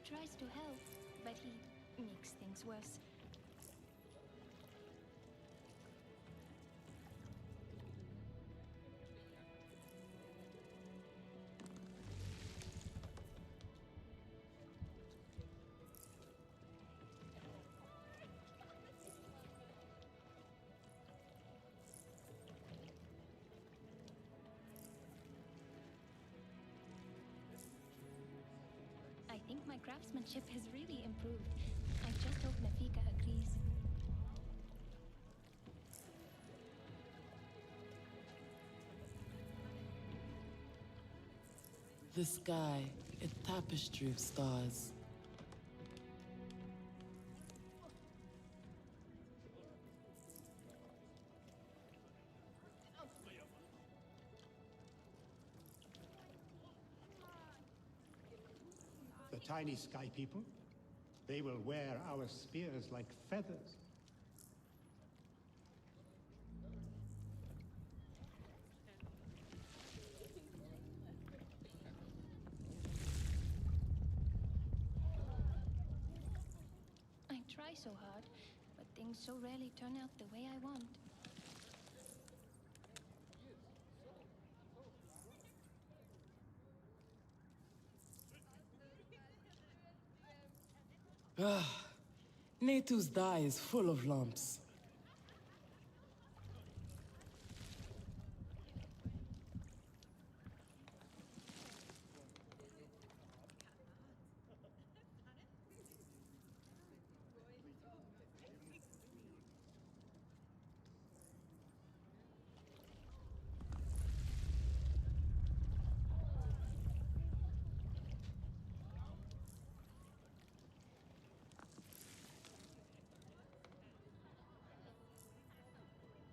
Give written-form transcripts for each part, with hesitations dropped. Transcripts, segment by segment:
tries to help, but he makes things worse. I think my craftsmanship has really improved. I just hope Nafika agrees. The sky, a tapestry of stars. The tiny sky people, they will wear our spears like feathers. I try so hard, but things so rarely turn out the way I want. Ah, Natu's dye is full of lumps.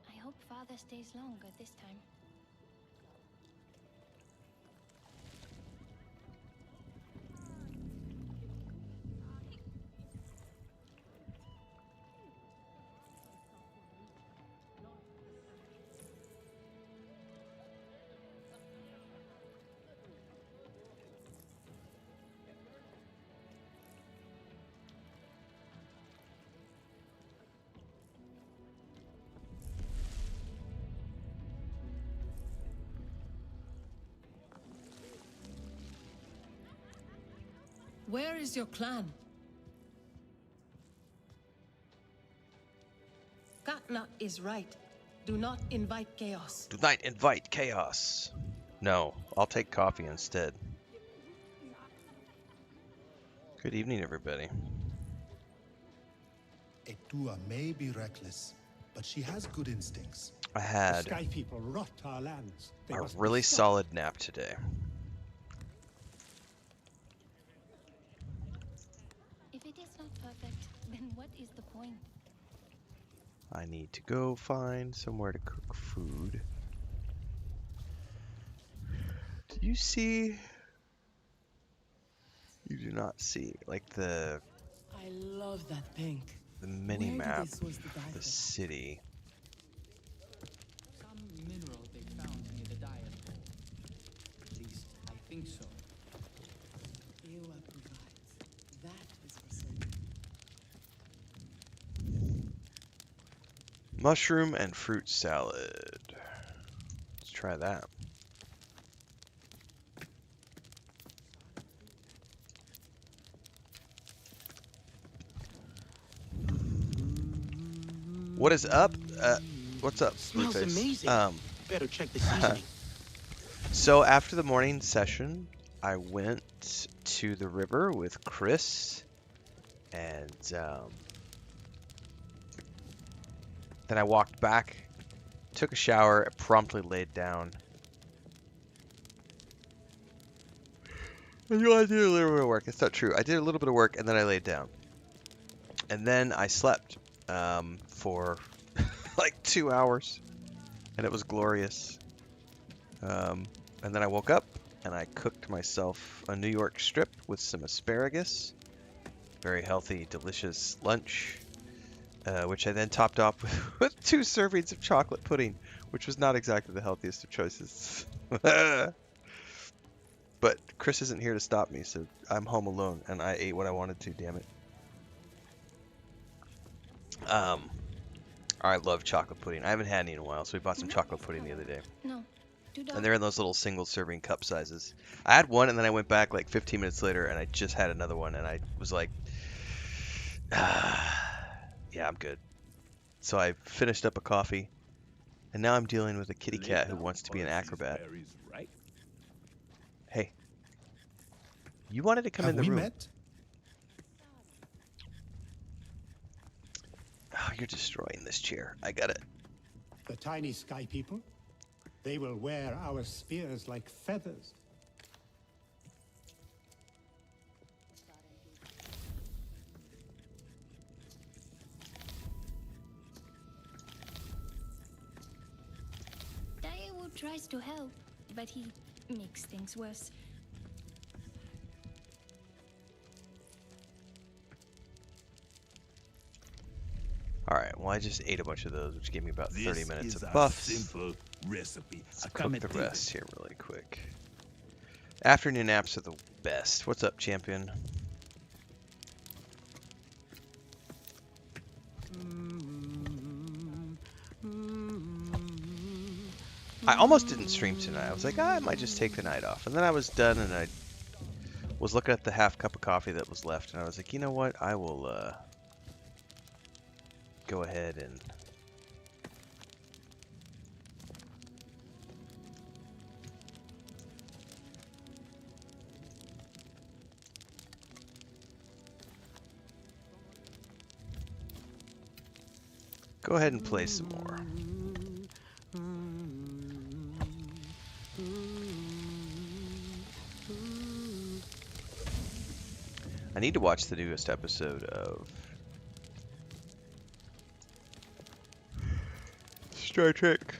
I hope Father stays longer this time. Where is your clan? Katna is right. Do not invite chaos. Do not invite chaos. No, I'll take coffee instead. Good evening, everybody. Etua may be reckless, but she has good instincts. I The had sky people rot our lands. They a must be really stopped. solid nap today. If it is not perfect, then what is the point? I need to go find somewhere to cook food. Do you see? You do not see, like the I love that pink. mini Where did map they source the dye of the from? city. Some mineral they found near the diet bowl. At least, I think so. Ewa provides. That is for certain. Mushroom and fruit salad. Let's try that. What is up? What's up, Smells Blueface? amazing. Better check the seasoning. So after the morning session, I went to the river with Chris, and then I walked back, took a shower, and promptly laid down. You want to do a little bit of work? It's not true. I did a little bit of work, and then I laid down, and then I slept for like 2 hours, and it was glorious. And then I woke up and I cooked myself a New York strip with some asparagus. Very healthy, delicious lunch, which I then topped off with 2 servings of chocolate pudding, which was not exactly the healthiest of choices. But but Chris isn't here to stop me, so I'm home alone, and I ate what I wanted to. Damn it. I love chocolate pudding. I haven't had any in a while, so we bought some chocolate pudding the other day. No. Too dark. And they're in those little single serving cup sizes. I had one, and then I went back like 15 minutes later, and I just had another one, and I was like, yeah, I'm good. So I finished up a coffee, and now I'm dealing with a kitty cat who wants to be an acrobat. Hey, you wanted to come Have in the we room. met? Oh, you're destroying this chair. I got it. The tiny sky people, they will wear our spears like feathers. Daewoo tries to help, but he makes things worse. Alright, well I just ate a bunch of those, which gave me about 30 minutes This of is buffs. a simple recipe. Let's cook the rest here really quick. Afternoon naps are the best. What's up, champion? I almost didn't stream tonight. I was like, I might just take the night off. And then I was done, and I was looking at the half cup of coffee that was left, and I was like, you know what? I will go ahead and go ahead and play some more. I need to watch the newest episode of Star Trek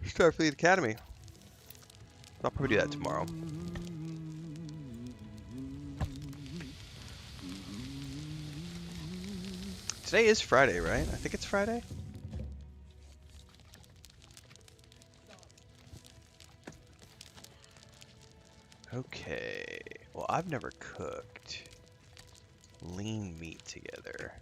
Starfleet Academy. I'll probably do that tomorrow. Today is Friday, right? I think it's Friday. Okay. Well, I've never cooked lean meat together.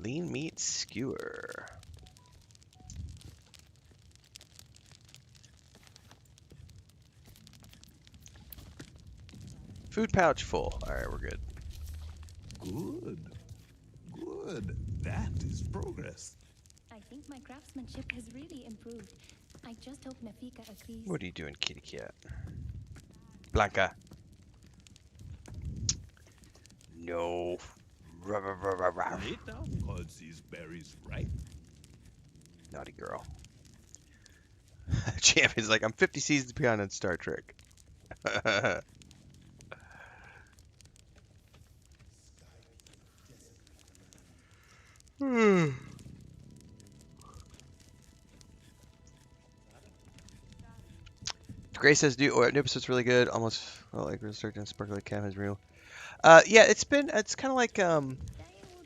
Lean meat skewer. Food pouch full. Alright, we're good. Good. Good. That is progress. I think my craftsmanship has really improved. I just hope Nafika agrees. What are you doing, kitty cat? Blanca. No. Later calls these berries ripe. Naughty girl. Champion's like, I'm 50 seasons behind on Star Trek. Gray says, new episode's really good. Almost felt like researching Sparkly Cam is real. Yeah, it's kind of like,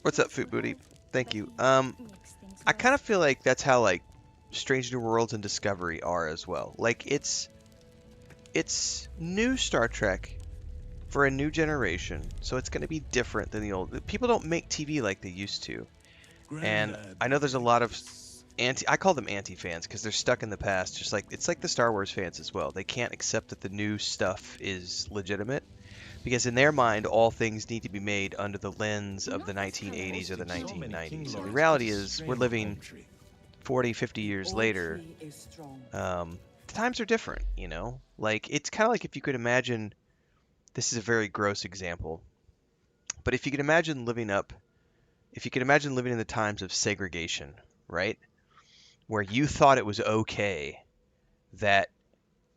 what's up, Food Booty? Thank you. I kind of feel like that's how, like, Strange New Worlds and Discovery are as well. Like, it's new Star Trek for a new generation, so it's going to be different than the old. People don't make TV like they used to. And I know there's a lot of I call them anti-fans because they're stuck in the past. Just like it's like the Star Wars fans as well. They can't accept that the new stuff is legitimate because in their mind, all things need to be made under the lens of the 1980s or the 1990s. And the reality is, we're living 40, 50 years later. The times are different, you know. Like it's kind of like if you could imagine. This is a very gross example, but if you could imagine living in the times of segregation, right? Where you thought it was okay that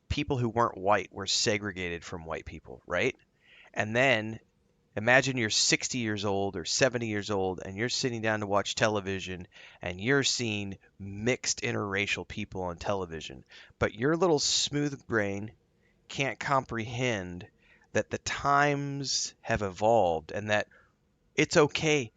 people who weren't white were segregated from white people, right? And then Imagine you're 60 years old or 70 years old and you're sitting down to watch television and you're seeing mixed interracial people on television, but your little smooth brain can't comprehend that the times have evolved and that it's okay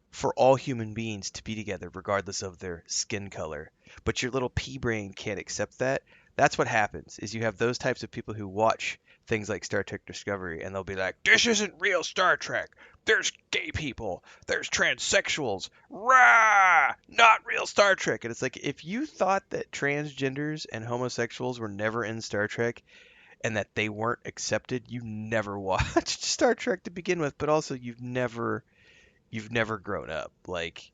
for all human beings to be together regardless of their skin color. But your little pea brain can't accept that. That's what happens is you have those types of people who watch things like Star Trek Discovery and they'll be like, this isn't real Star Trek. There's gay people. There's transsexuals. Rah! Not real Star Trek. And it's like, if you thought that transgenders and homosexuals were never in Star Trek and that they weren't accepted, you never watched Star Trek to begin with, but also you've never grown up. Like,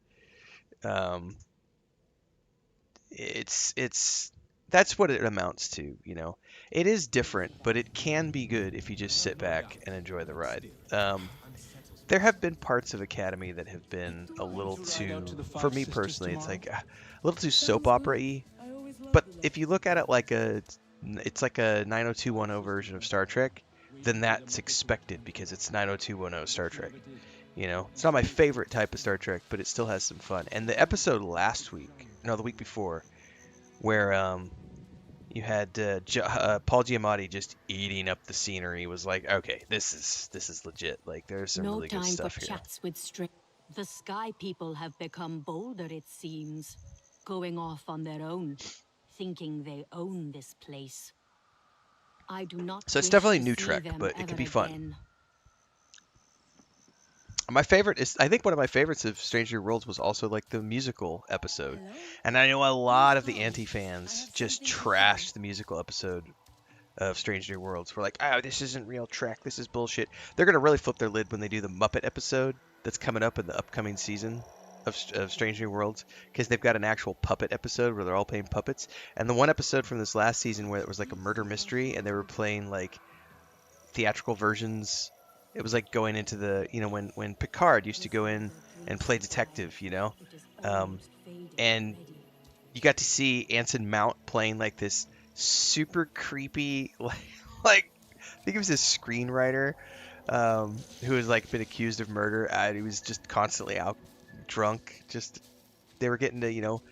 it's that's what it amounts to, you know. It is different, but it can be good if you just sit back and enjoy the ride. There have been parts of Academy that have been a little too, for me personally, it's like a little too soap opera-y. But if you look at it like it's like a 90210 version of Star Trek, then that's expected because it's 90210 Star Trek. You know, it's not my favorite type of Star Trek, but it still has some fun. And the episode last week, no, the week before, where you had Paul Giamatti just eating up the scenery was like, okay, this is legit. Like, there's some really good stuff here. Chats with the Sky People have become bolder, it seems, going off on their own, thinking they own this place. I do not. So it's definitely new Trek, but it can be fun. My favorite is, I think one of my favorites of Stranger New Worlds was also like the musical episode. And I know a lot of the anti-fans just trashed the musical episode of Stranger New Worlds. We're like, oh, this isn't real Trek. This is bullshit. They're going to really flip their lid when they do the Muppet episode that's coming up in the upcoming season of Stranger New Worlds. Because they've got an actual puppet episode where they're all playing puppets. And the one episode from this last season where it was like a murder mystery and they were playing like theatrical versions. It was like going into the, you know, when Picard used to go in and play detective, you know, and you got to see Anson Mount playing like this super creepy, like I think it was his screenwriter who has like been accused of murder. He was just constantly out drunk. Just they were getting to, you know,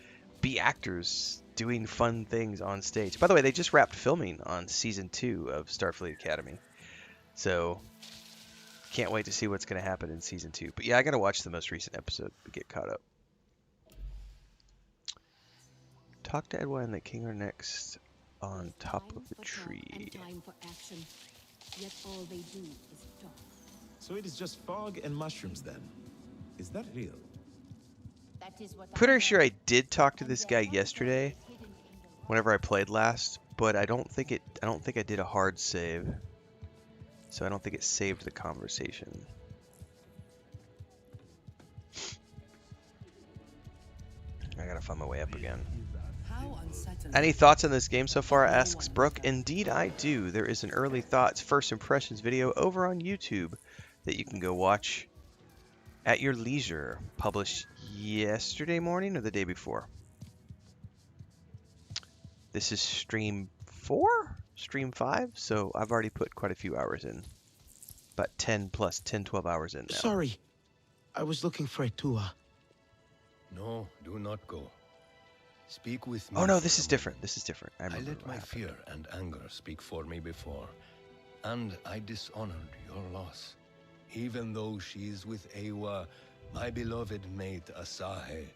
be actors doing fun things on stage. By the way, they just wrapped filming on season 2 of Starfleet Academy, so. Can't wait to see what's going to happen in season 2. But yeah, I got to watch the most recent episode to get caught up. Talk to Edwin and the Kinglor next on top of the tree. So it is just fog and mushrooms then. Is that real? Pretty sure I did talk to this guy yesterday whenever I played last, but I don't think I did a hard save. So I don't think it saved the conversation. I gotta find my way up again. Any thoughts on this game so far, asks Brooke. Indeed I do. There is an early thoughts, first impressions video over on YouTube that you can go watch at your leisure. Published yesterday morning or the day before. This is stream 4? Stream 5, so I've already put quite a few hours in. About 10, 12 hours in now. Sorry, I was looking for Etua. No, do not go. Speak with me. Oh no, this is different. This is different. I let my fear and anger speak for me before, and I dishonored your loss. Even though she is with Ewa, my beloved mate Asahe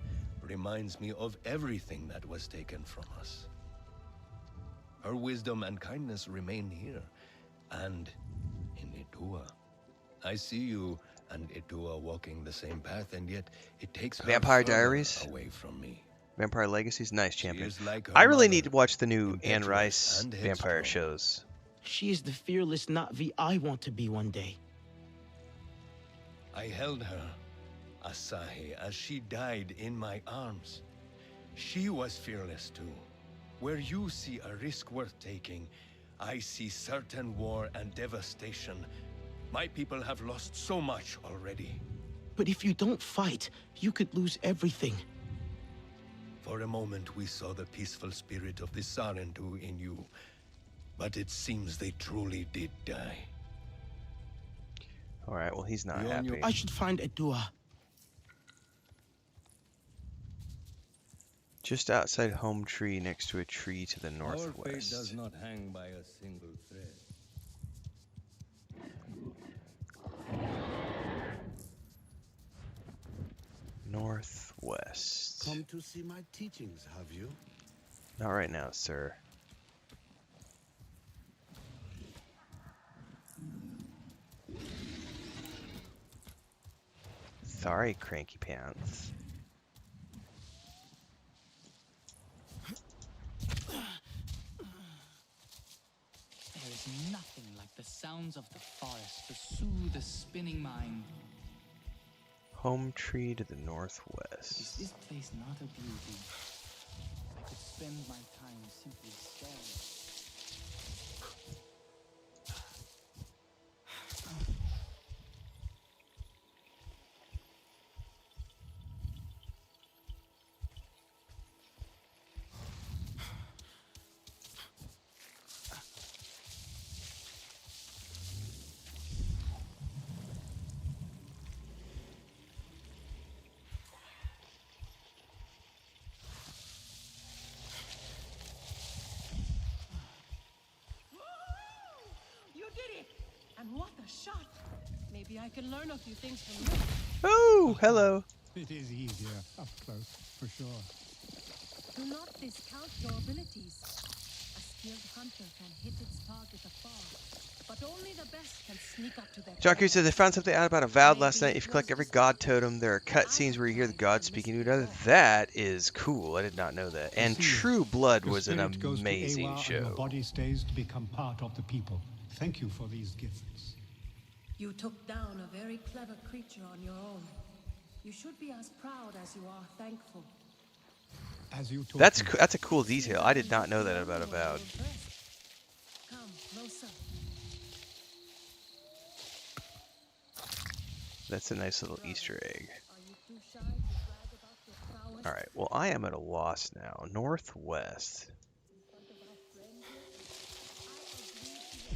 reminds me of everything that was taken from us. Her wisdom and kindness remain here, and in Etua. I see you and Etua walking the same path, and yet it takes her Vampire Diaries away from me. Vampire Legacies, nice champion. Like I really need to watch the new Anne Rice vampire shows. She is the fearless Na'vi I want to be one day. I held her, Asahi, as she died in my arms. She was fearless too. Where you see a risk worth taking, I see certain war and devastation. My people have lost so much already. But if you don't fight, you could lose everything. For a moment we saw the peaceful spirit of the Sarentu in you, but it seems they truly did die. Alright, well, he's not happy. I should find a dua. Just outside home tree next to a tree to the Our fate northwest. does not hang by a single thread. Northwest. Come to see my teachings, have you? Not right now, sir. Sorry, cranky pants. There is nothing like the sounds of the forest to soothe the spinning mind. Home tree to the Is northwest. this place not a beauty? I could spend my time simply staring. You did it! And what a shot! Maybe I can learn a few things from you. Oh, hello. It is easier up close, for sure. Do not discount your abilities. A skilled hunter can hit its target afar, but only the best can sneak up to their Joku said they found something out about a Vowed last night. If you collect every god totem, there are cutscenes where you hear the god speaking to another. That is cool. I did not know that. And True Blood was an amazing show. Your show. body stays to become part of the people. Thank you for these gifts. You took down a very clever creature on your own. You should be as proud as you are thankful. As you That's a cool detail. I did not know that about a Vowed. Come closer. That's a nice little Easter egg. Are you too shy to brag about your prowess? Alright, well, I am at a loss now. Northwest. In front of our friend here? I agree to your...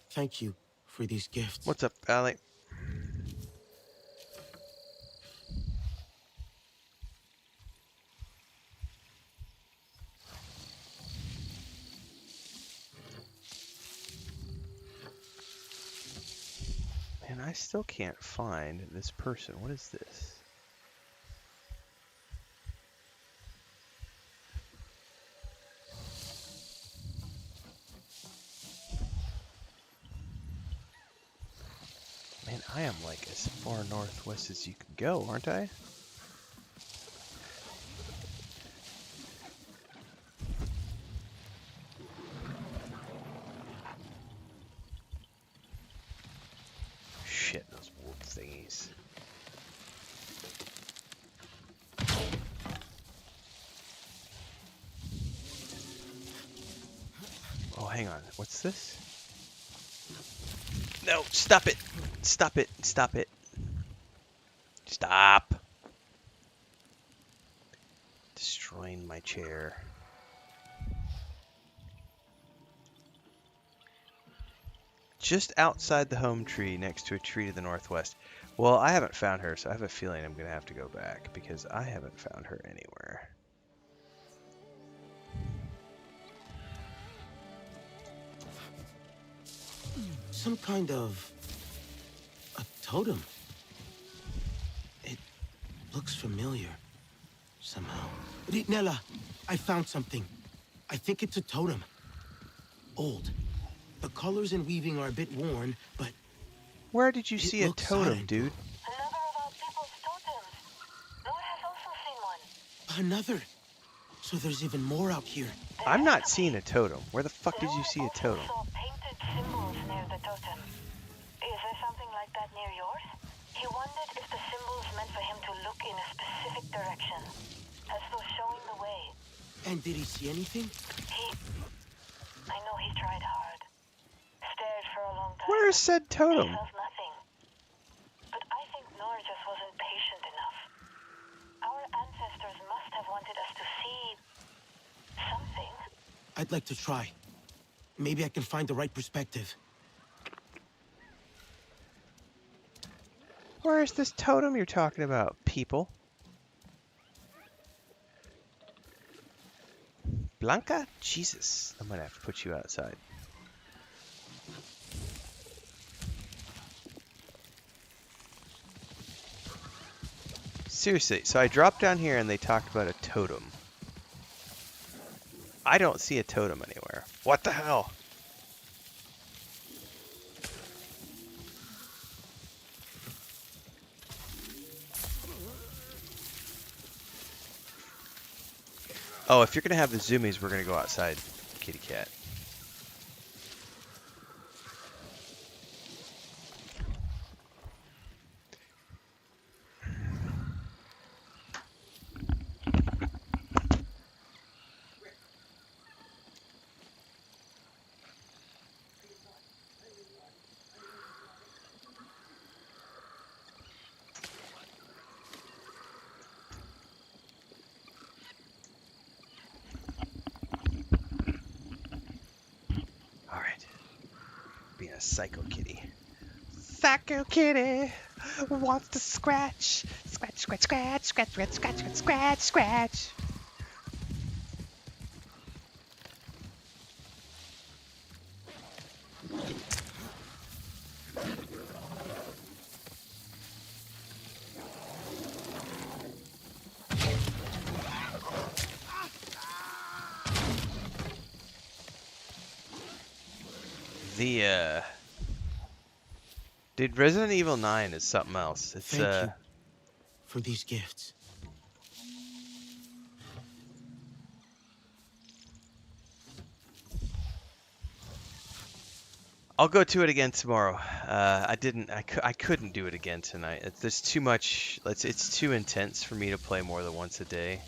Thank you for these gifts. What's up, Allie? Man, I still can't find this person. What is this? Man, I am like as far northwest as you can go, aren't I? Shit, those wolf thingies. Oh, hang on. What's this? No, stop it. Stop it. Stop it. Stop. Destroying my chair. Just outside the home tree next to a tree to the northwest. Well, I haven't found her, so I have a feeling I'm going to have to go back because I haven't found her anywhere. Some kind of... a totem. It looks familiar. Somehow. Nella, I found something. I think it's a totem. Old. The colors and weaving are a bit worn, but... Where did you see a totem, Sarentu. dude? Another of our people's totems. Lord has also seen one. Another. So there's even more out here. I'm not seeing a totem. Where the fuck did you see a totem? Saw painted symbols near the totem. Is there something like that near yours? He wondered if the symbols meant for him to look in a specific direction, as though showing the way. And did he see anything? I know he tried hard. Stared for a long time. Where is said totem? He felt nothing. But I think Nor just wasn't patient enough. Our ancestors must have wanted us to see something. I'd like to try. Maybe I can find the right perspective. Where is this totem you're talking about, people? Blanca? Jesus. I'm gonna have to put you outside. Seriously, so I dropped down here and they talked about a totem. I don't see a totem anywhere. What the hell? Oh, if you're gonna have the zoomies, we're gonna go outside, kitty cat. Being a psycho kitty. Psycho kitty wants to scratch. Scratch, scratch, scratch, scratch, scratch, scratch, scratch, scratch, scratch. Dude, Resident Evil 9 is something else. It's Thank you for these gifts. I'll go to it again tomorrow. I couldn't do it again tonight. There's too much. It's too intense for me to play more than once a day.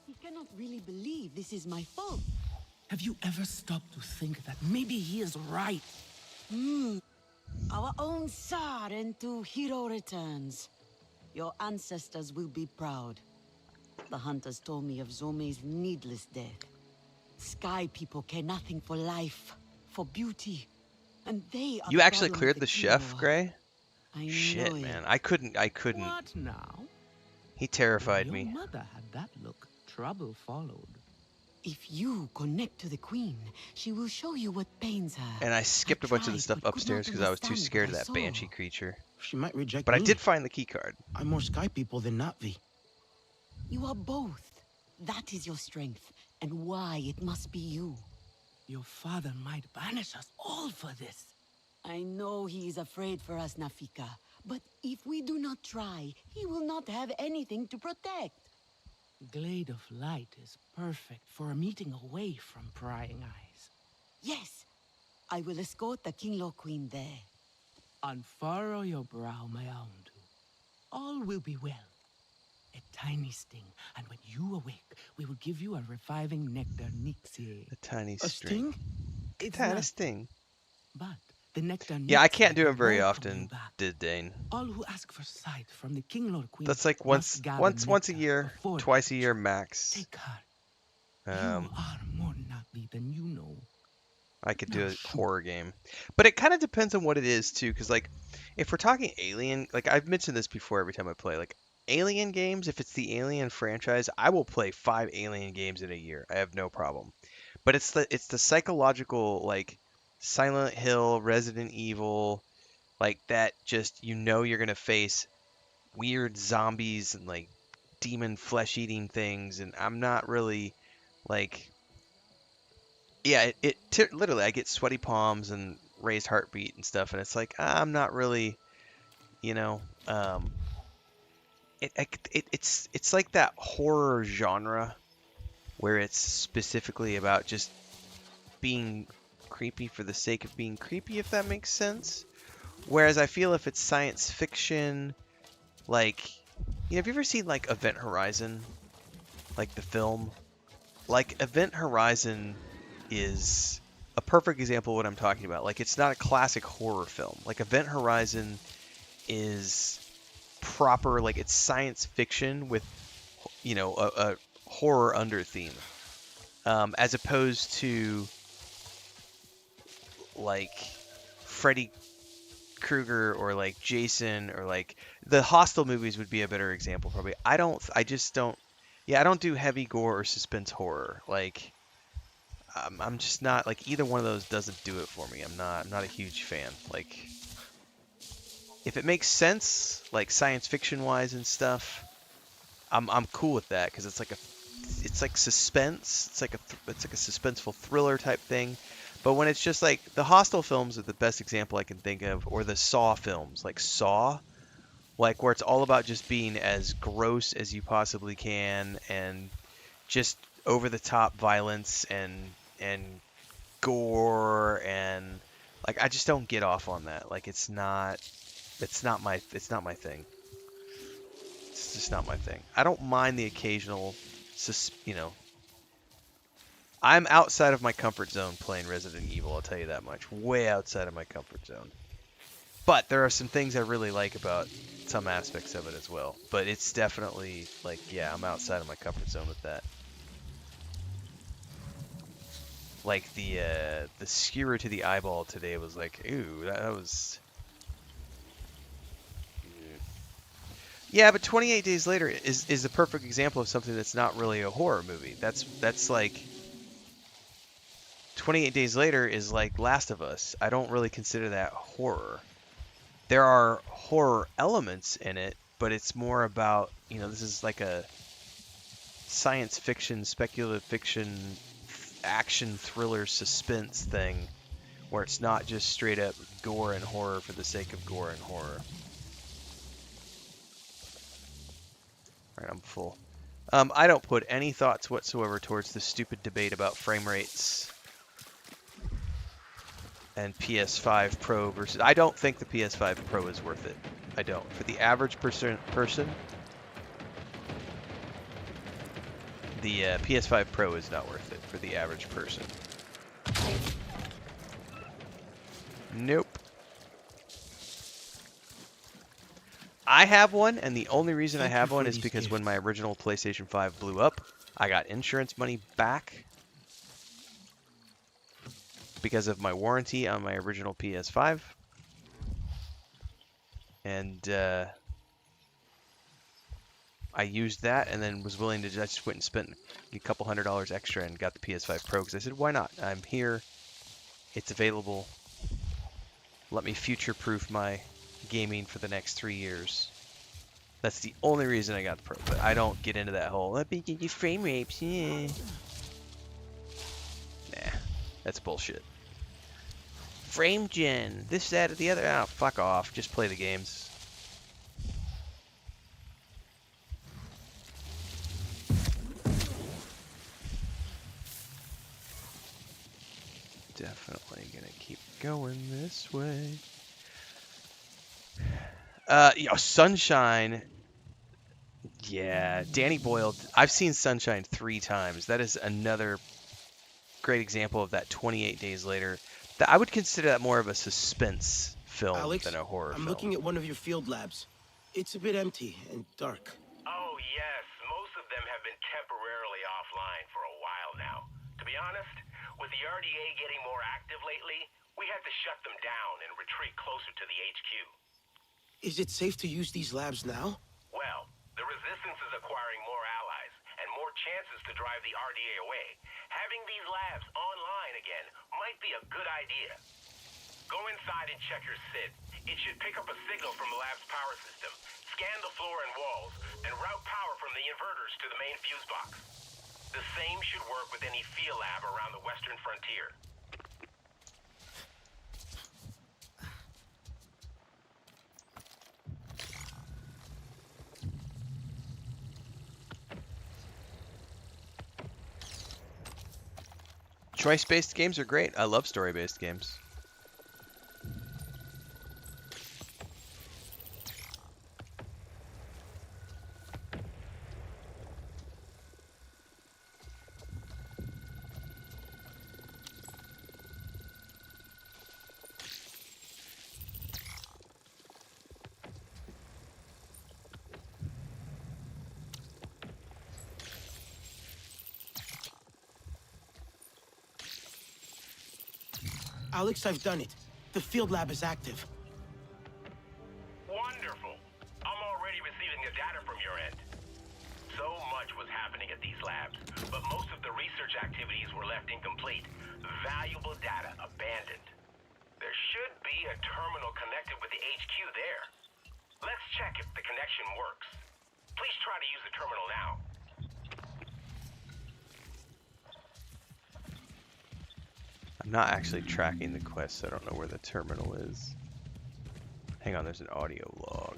I cannot really believe this is my fault. Have you ever stopped to think that maybe he is right? Our own Sarentu hero returns. Your ancestors will be proud. The hunters told me of Zome's needless death. Sky people care nothing for life, for beauty, and they are You the actually problem cleared with the chef, kinglor. Gray? I Shit, know it. man. I couldn't. What now? He terrified Your me. mother had that look. Trouble followed. If you connect to the queen, she will show you what pains her. And I skipped a bunch of the tried, stuff but could upstairs not because I was too understand scared of what I that saw. banshee creature. She might reject But me. I did find the key card. I'm more Sky people than Na'vi. You are both. That is your strength, and why it must be you. Your father might banish us all for this. I know he is afraid for us, Nafika. But if we do not try, he will not have anything to protect. Glade of Light is perfect for a meeting away from prying eyes. Yes, I will escort the kinglor queen there. Unfurrow your brow, my Aundu. All will be well. A tiny sting, and when you awake, we will give you a reviving nectar nixie. A tiny A string. sting? It's Tiny not, sting. but the nectar Yeah, I nixie can't do will him very welcome often, you back. did Dane. All who ask for sight from the kinglor queen. That's like once must gather a nectar year, before twice a they year reach. max. Take her. You are more Na'vi than you know. I could do a horror game. But it kind of depends on what it is too, because like if we're talking Alien, like I've mentioned this before every time I play, like Alien games, if it's the Alien franchise, I will play 5 Alien games in a year. I have no problem. But it's the psychological like Silent Hill, Resident Evil, like that just you're gonna face weird zombies and like demon flesh eating things, and I'm not really like yeah, literally I get sweaty palms and raised heartbeat and stuff, and it's like I'm not really, you know, it's like that horror genre where it's specifically about just being creepy for the sake of being creepy, if that makes sense. Whereas I feel if it's science fiction, like, have you ever seen like Event Horizon, like the film? Like Event Horizon is a perfect example of what I'm talking about. Like it's not a classic horror film. Like Event Horizon is proper, like it's science fiction with, a horror under theme, as opposed to like Freddy Krueger or like Jason or like the Hostel movies would be a better example probably. I don't do heavy gore or suspense horror. Like I'm just not like either one of those doesn't do it for me. I'm not a huge fan. Like if it makes sense, like science fiction wise and stuff, I'm cool with that because it's like suspense. It's like a suspenseful thriller type thing. But when it's just like the Hostel films are the best example I can think of, or the Saw films, like Saw, like where it's all about just being as gross as you possibly can and just over the top violence and gore and like I just don't get off on that. Like it's not my thing. It's just not my thing. I don't mind the occasional I'm outside of my comfort zone playing Resident Evil, I'll tell you that much. Way outside of my comfort zone. But there are some things I really like about some aspects of it as well. But it's definitely like, yeah, I'm outside of my comfort zone with that. Like the skewer to the eyeball today was like, ooh, that was. Yeah, but 28 Days Later is a perfect example of something that's not really a horror movie. That's like 28 Days Later is like Last of Us. I don't really consider that horror. There are horror elements in it, but it's more about, this is like a science fiction, speculative fiction, action thriller suspense thing where it's not just straight up gore and horror for the sake of gore and horror. Alright, I'm full. I don't put any thoughts whatsoever towards the stupid debate about frame rates and PS5 Pro versus... I don't think the PS5 Pro is worth it. I don't. For the average person, the PS5 Pro is not worth it for the average person. Nope. I have one, and the only reason I have one is because when my original PlayStation 5 blew up, I got insurance money back because of my warranty on my original PS5. And I used that and then was willing to I just went and spent a couple $100 extra and got the PS5 Pro because I said, why not? I'm here. It's available. Let me future-proof my gaming for the next 3 years. That's the only reason I got the Pro, but I don't get into that whole, let me get you frame rates, yeah. Nah, that's bullshit. Frame gen, this, that, or the other. Oh, fuck off. Just play the games. Definitely gonna keep going this way. Sunshine. Yeah, Danny Boyle. I've seen Sunshine 3 times. That is another great example of that 28 Days Later. I would consider that more of a suspense film than a horror film. I'm looking at one of your field labs. It's a bit empty and dark. Oh, yes. Most of them have been temporarily offline for a while now. To be honest, With the RDA getting more active lately, we had to shut them down and retreat closer to the HQ. Is it safe to use these labs now? Well, the Resistance is acquiring more allies and more chances to drive the RDA away. Having these labs online again might be a good idea. Go inside and check your SID. It should pick up a signal from the lab's power system, scan the floor and walls, and route power from the inverters to the main fuse box. The same should work with any field lab around the western frontier. Choice-based games are great. I love story-based games. Alex, I've done it. The field lab is active. Wonderful. I'm already receiving the data from your end. So much was happening at these labs, but most of the research activities were left incomplete. Valuable data abandoned. There should be a terminal connected with the HQ there. Let's check if the connection works. Please try to use the terminal now. I'm not actually tracking the quest, so I don't know where the terminal is. Hang on, there's an audio log.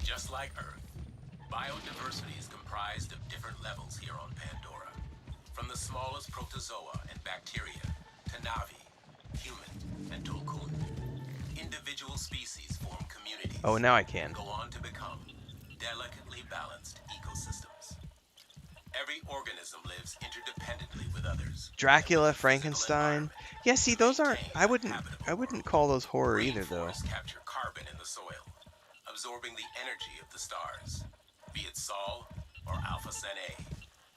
Just like Earth, biodiversity is comprised of different levels here on Pandora. From the smallest protozoa and bacteria to Navi, human, and Tulkun. Individual species form communities. Oh, now I can. Go on to become delicately balanced ecosystems. Every organism lives interdependently with others. Dracula, Frankenstein. Yeah, see, those aren't. I wouldn't call those horror either, though. Rainforests capture carbon in the soil, absorbing the energy of the stars. Be it Sol or Alpha Centauri,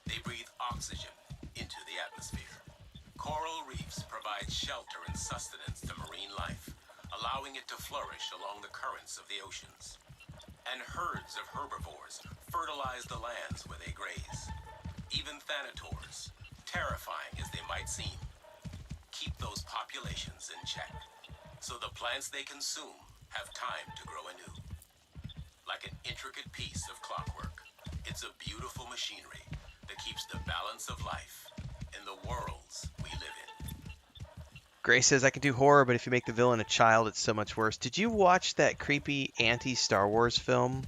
they breathe oxygen into the atmosphere. Coral reefs provide shelter and sustenance to marine life, allowing it to flourish along the currents of the oceans. And herds of herbivores fertilize the lands where they graze. Even thanators, terrifying as they might seem, keep those populations in check, so the plants they consume have time to grow anew. Like an intricate piece of clockwork, it's a beautiful machinery that keeps the balance of life in the worlds we live in. Gray says, I can do horror, but if you make the villain a child, it's so much worse. Did you watch that creepy anti-Star Wars film?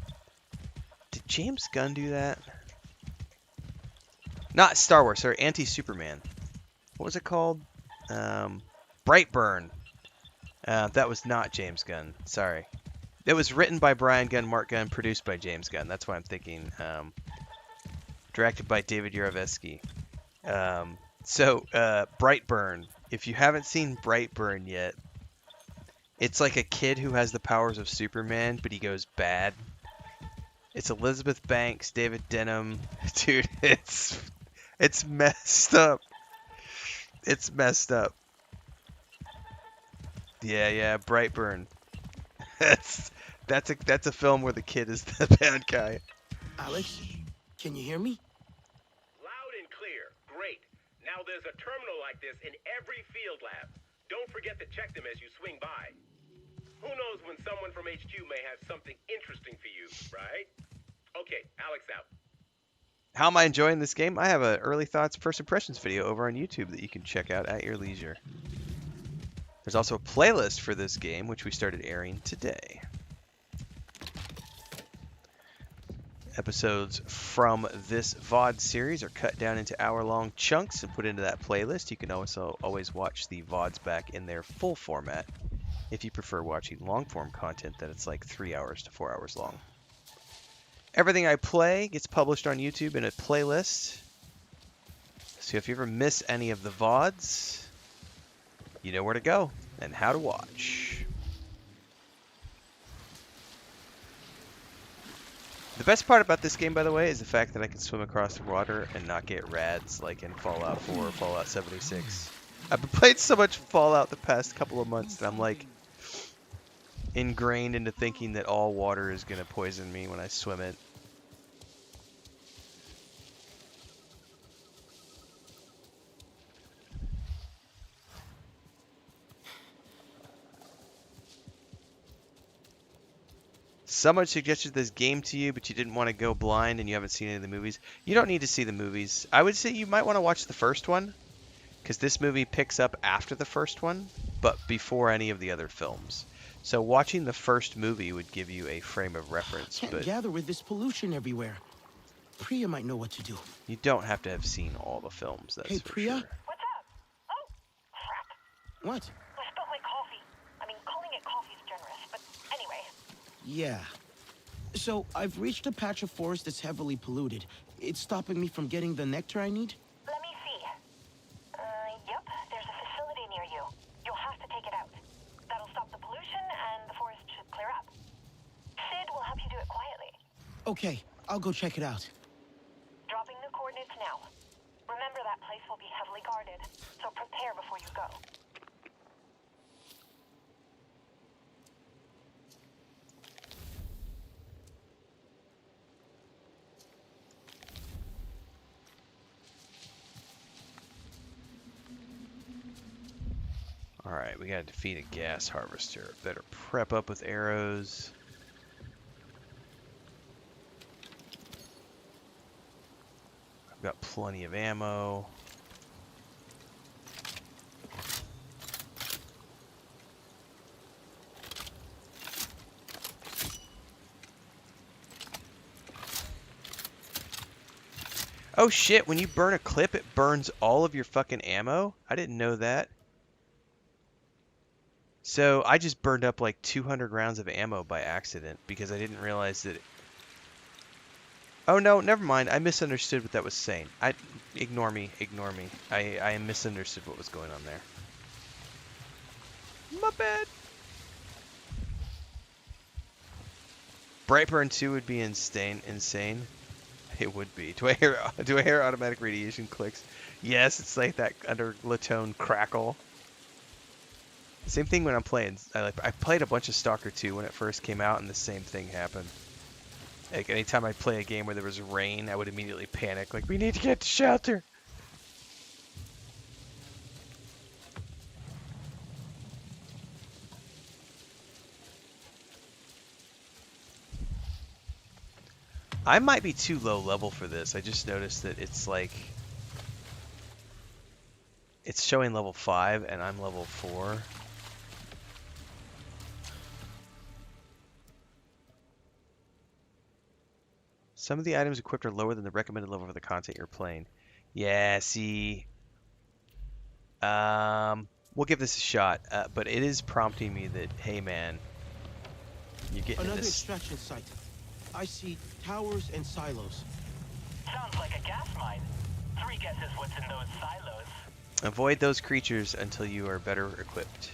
Did James Gunn do that? Not Star Wars, sorry, anti-Superman. What was it called? Brightburn. That was not James Gunn. Sorry. It was written by Brian Gunn, Mark Gunn, produced by James Gunn. That's why I'm thinking. Directed by David Yarovesky. Brightburn. If you haven't seen Brightburn yet, it's like a kid who has the powers of Superman, but he goes bad. It's Elizabeth Banks, David Denham. Dude, it's messed up. It's messed up. Yeah, Brightburn. That's a film where the kid is the bad guy. Alex, can you hear me? Loud and clear. Great. Now there's a terminal like this in every field lab. Don't forget to check them as you swing by. Who knows when someone from HQ may have something interesting for you, right? Okay, Alex out. How am I enjoying this game? I have an early thoughts, first impressions video over on YouTube that you can check out at your leisure. There's also a playlist for this game, which we started airing today. Episodes from this VOD series are cut down into hour-long chunks and put into that playlist. You can also always watch the VODs back in their full format if you prefer watching long-form content that it's like 3 hours to 4 hours long. Everything I play gets published on YouTube in a playlist. So if you ever miss any of the VODs, you know where to go and how to watch. The best part about this game, by the way, is the fact that I can swim across the water and not get rads like in Fallout 4 or Fallout 76. I've played so much Fallout the past couple of months that I'm like ingrained into thinking that all water is going to poison me when I swim it. Someone suggested this game to you, but you didn't want to go blind and you haven't seen any of the movies. You don't need to see the movies. I would say you might want to watch the first one, because this movie picks up after the first one, but before any of the other films. So watching the first movie would give you a frame of reference. Can't but gather with this pollution everywhere. Priya might know what to do. You don't have to have seen all the films, that's Hey, for Priya? sure. What's up? Oh, crap. What? I spilled my coffee. I mean, calling it coffee is generous, but anyway. Yeah. So, I've reached a patch of forest that's heavily polluted. It's stopping me from getting the nectar I need? Let me see. Yep, there's a facility near you. You'll have to take it out. That'll stop the pollution, and the forest should clear up. Sid will help you do it quietly. Okay, I'll go check it out. Dropping the coordinates now. Remember that place will be heavily guarded, so prepare before you go. Alright, we gotta defeat a gas harvester. Better prep up with arrows. I've got plenty of ammo. Oh shit, when you burn a clip, it burns all of your fucking ammo? I didn't know that. So I just burned up like 200 rounds of ammo by accident because I didn't realize that Oh no, never mind. I misunderstood what that was saying. Ignore me. I misunderstood what was going on there. My bad. Brightburn 2 would be insane. It would be. Do I hear automatic radiation clicks? Yes, it's like that undertone crackle. Same thing when I'm playing. I played a bunch of Stalker 2 when it first came out, and the same thing happened. Like anytime I play a game where there was rain, I would immediately panic. Like, we need to get to shelter. I might be too low level for this. I just noticed that it's like it's showing level 5 and I'm level 4. Some of the items equipped are lower than the recommended level for the content you're playing. Yeah, see. We'll give this a shot, but it is prompting me that, hey man, you're getting Another this. extraction site. I see towers and silos. Sounds like a gas mine. 3 guesses what's in those silos. Avoid those creatures until you are better equipped.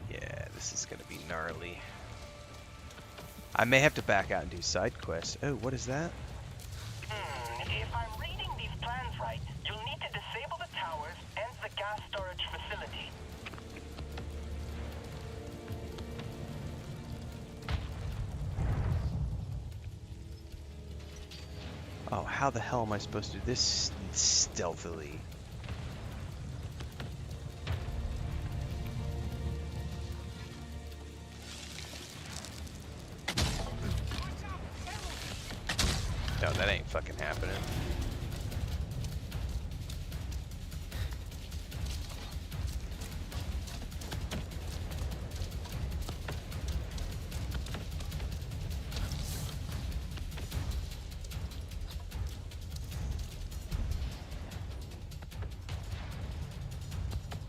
Yeah, this is gonna be gnarly. I may have to back out and do side quests. Oh, what is that? If I'm reading these plans right, you'll need to disable the towers and the gas storage facility. Oh, how the hell am I supposed to do this stealthily? No, that ain't fucking happening.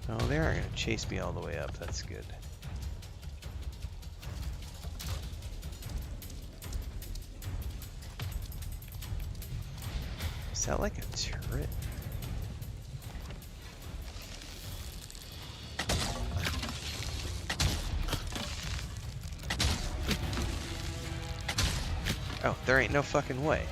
Oh, they aren't going to chase me all the way up. That's good. Is that like a turret? Oh, there ain't no fucking way.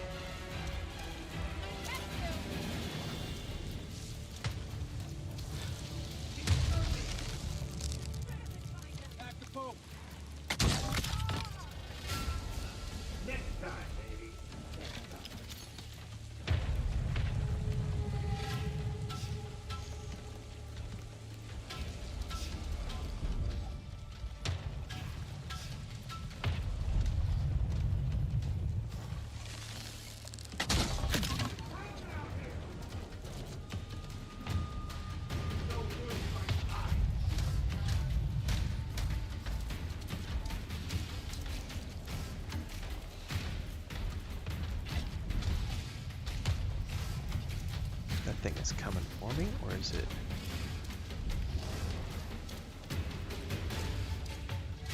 That thing is coming for me, or is it?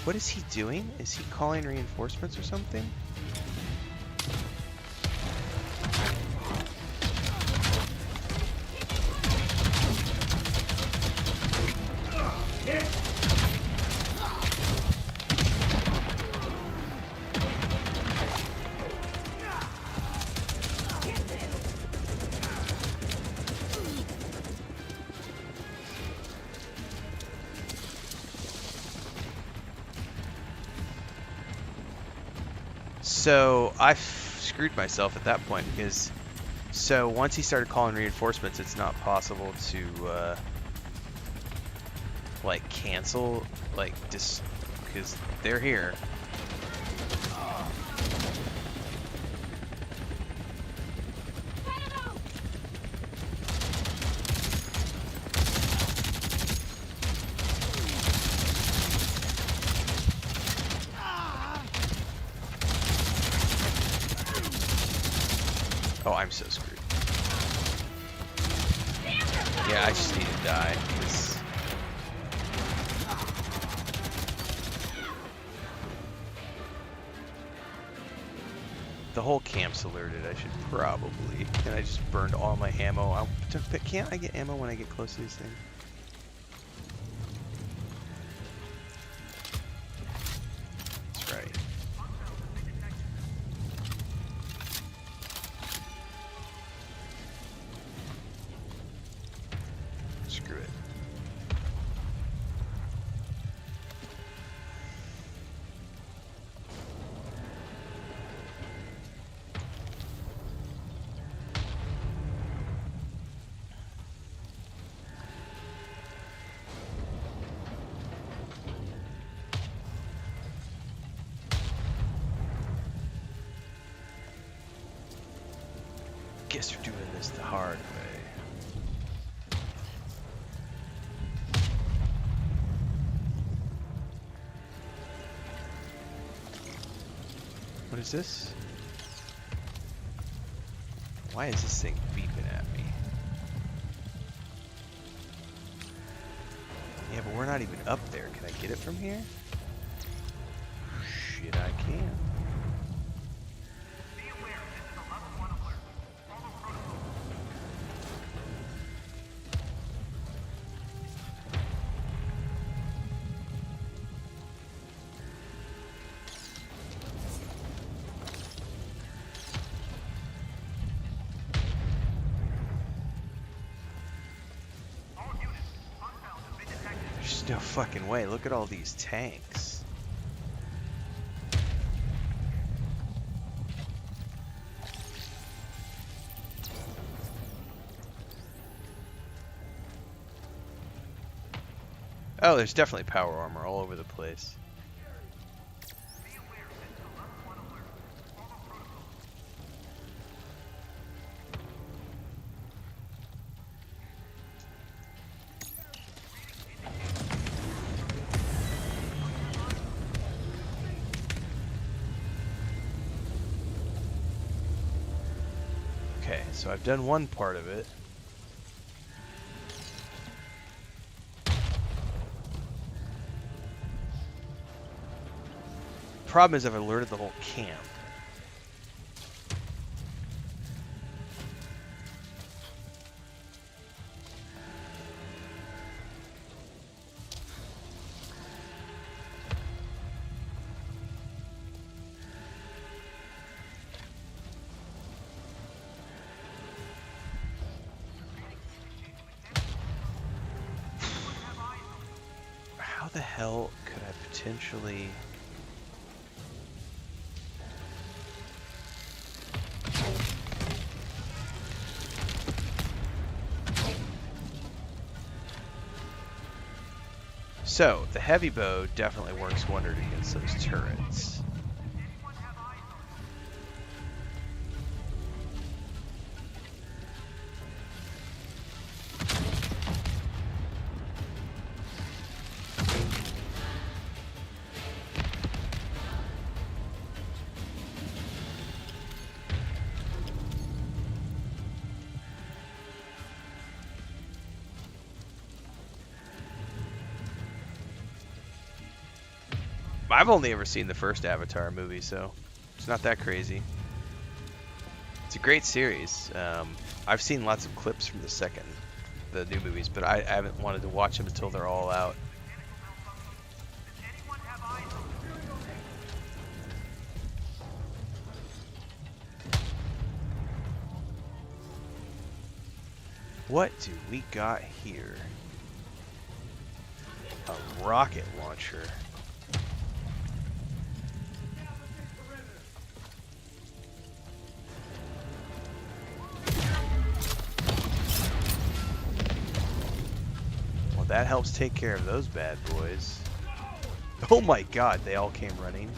What is he doing? Is he calling reinforcements or something? So I screwed myself at that point because so once he started calling reinforcements, it's not possible to like cancel like just because they're here. Oh, I'm so screwed. Yeah, I just need to die, because... The whole camp's alerted, I should probably... And I just burned all my ammo. Can't I get ammo when I get close to these things? That's right. Screw it. Guess we're doing this the hard way. What is this? Why is this thing beeping at me? Yeah, but we're not even up there. Can I get it from here? Shit, I can. There's no fucking way. Look at all these tanks. Oh, there's definitely power armor all over the place. Okay, so I've done one part of it. Problem is I've alerted the whole camp. the hell could I potentially... So, the heavy bow definitely works wonders against those turrets. I've only ever seen the first Avatar movie, so it's not that crazy. It's a great series. I've seen lots of clips from the new movies, but I haven't wanted to watch them until they're all out. What do we got here? A rocket launcher. That helps take care of those bad boys. Oh my god, they all came running.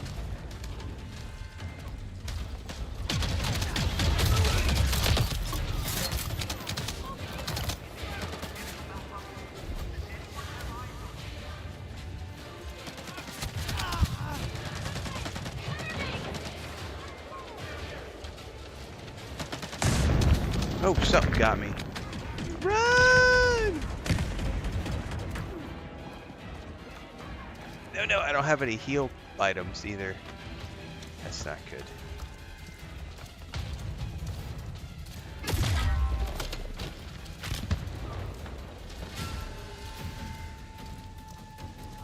Oh, something got me. Run! No, I don't have any heal items either. That's not good.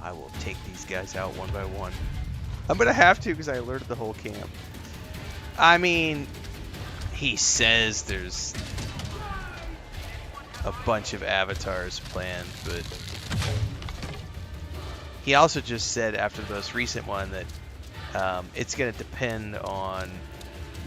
I will take these guys out one by one. I'm gonna have to because I alerted the whole camp. I mean, he says there's a bunch of avatars planned, but he also just said after the most recent one that it's going to depend on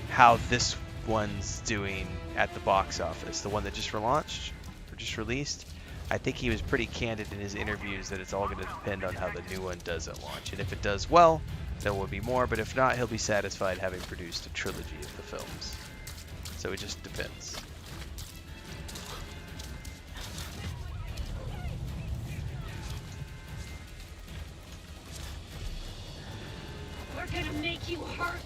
how this one's doing at the box office. The one that just relaunched, or just released. I think he was pretty candid in his interviews that it's all going to depend on how the new one does at launch. And if it does well, there will be more. But if not, he'll be satisfied having produced a trilogy of the films. So it just depends. We're gonna make you hurt.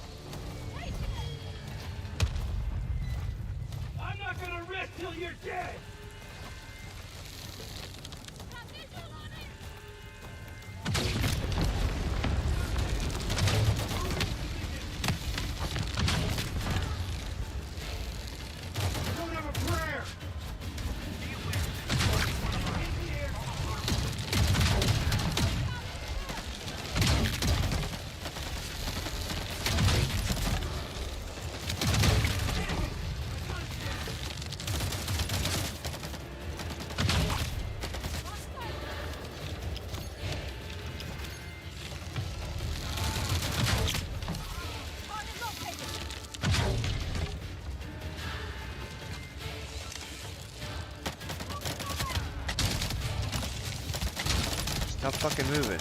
I'm not gonna rest till you're dead. Don't have a prayer. Stop fucking moving.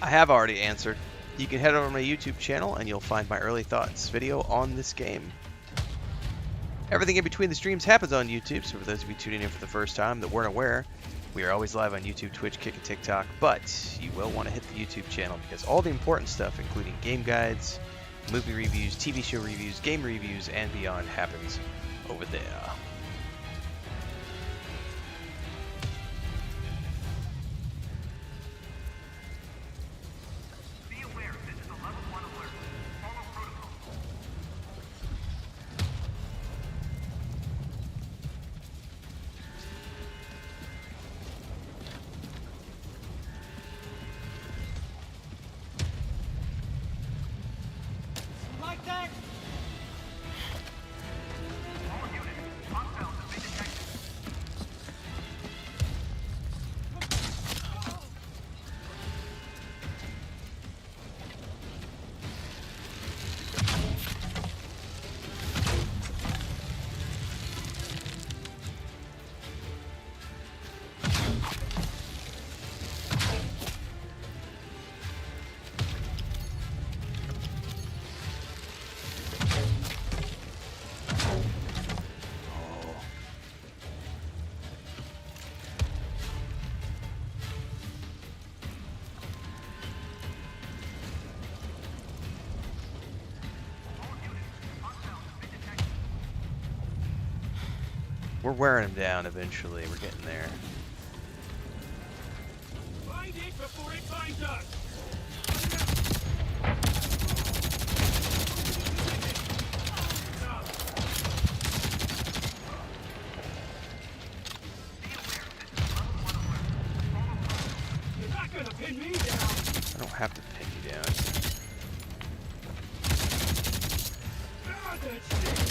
I have already answered. You can head over to my YouTube channel and you'll find my early thoughts video on this game. Everything in between the streams happens on YouTube, so for those of you tuning in for the first time that weren't aware, we are always live on YouTube, Twitch, Kick, and TikTok, but you will want to hit the YouTube channel because all the important stuff, including game guides, movie reviews, TV show reviews, game reviews, and beyond happens over there. We're wearing him down eventually. We're getting there. Find it before it finds us! You're not gonna pin me down! I don't have to pin you down. Ah, that's it!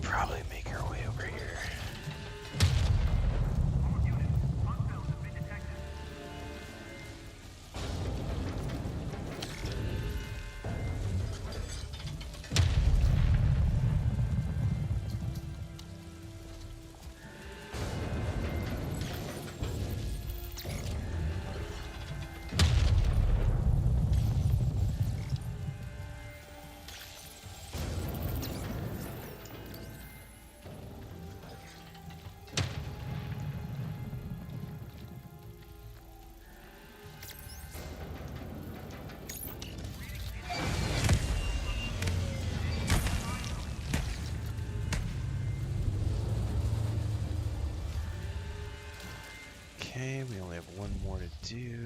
Probably make our way over here. Okay, we only have one more to do.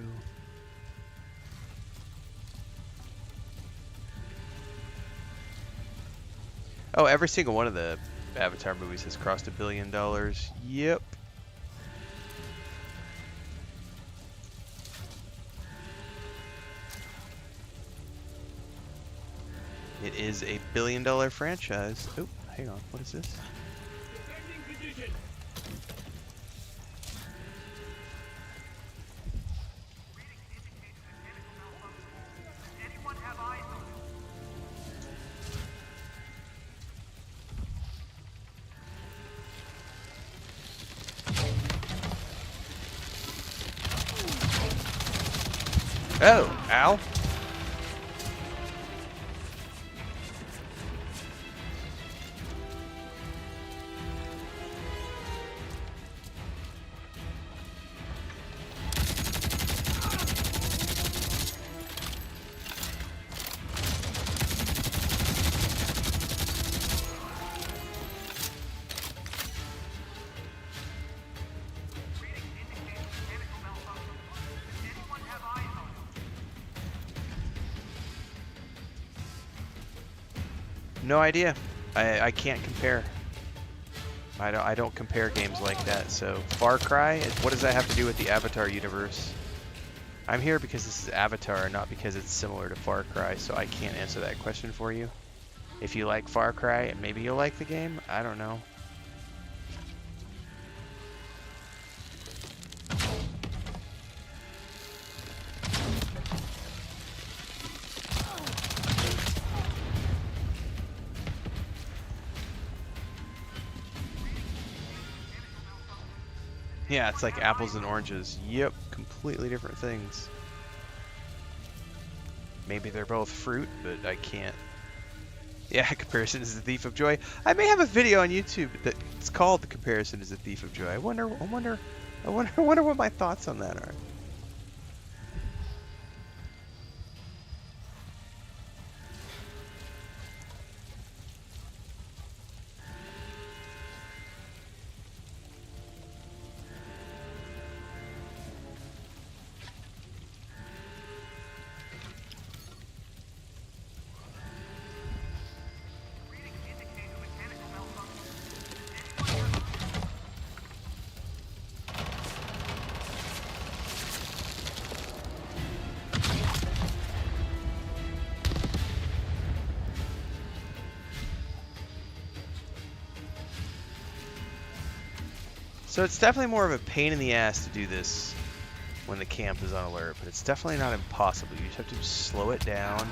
Oh, every single one of the Avatar movies has crossed $1 billion. Yep. It is a $1 billion franchise. Oh, hang on. What is this? Oh, ow. No idea. I can't compare. I don't compare games like that. So Far Cry, what does that have to do with the Avatar universe? I'm here because this is Avatar, not because it's similar to Far Cry, so I can't answer that question for you. If you like Far Cry, maybe you'll like the game. I don't know. Yeah, it's like apples and oranges. Yep, completely different things. Maybe they're both fruit, but I can't. Yeah, comparison is the thief of joy. I may have a video on YouTube that's called "The Comparison is the Thief of Joy." I wonder what my thoughts on that are. So it's definitely more of a pain in the ass to do this when the camp is on alert, but it's definitely not impossible. You just have to slow it down.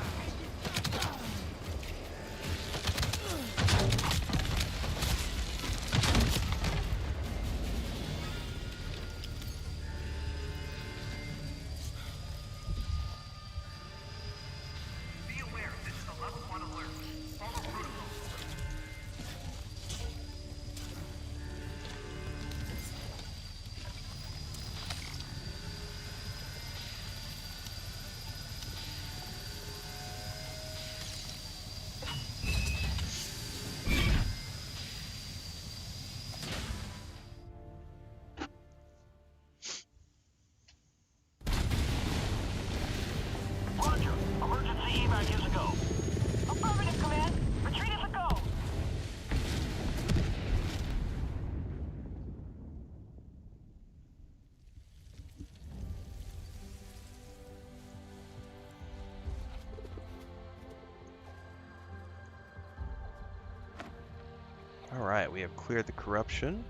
Alright, we have cleared the corruption,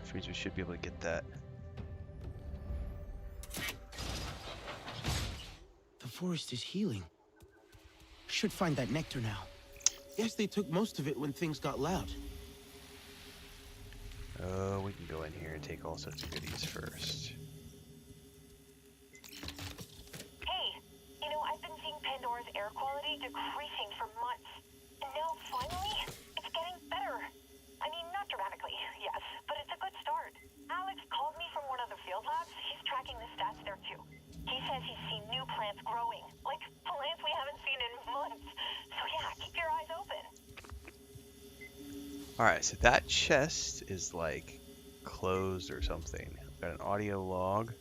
which means we should be able to get that. The forest is healing. Should find that nectar now. Guess they took most of it when things got loud. Oh, we can go in here and take all sorts of goodies first. Hey, you know, I've been seeing Pandora's air quality decreasing for months. And now, finally, it's getting better. I mean, not dramatically, yes, but it's a good start. Alex called me from one of the field labs. He's tracking the stats there, too. He says he's seen new plants growing, like plants we haven't seen in months. So yeah, keep your eyes open. Alright, so that chest is like closed or something. I've got an audio log.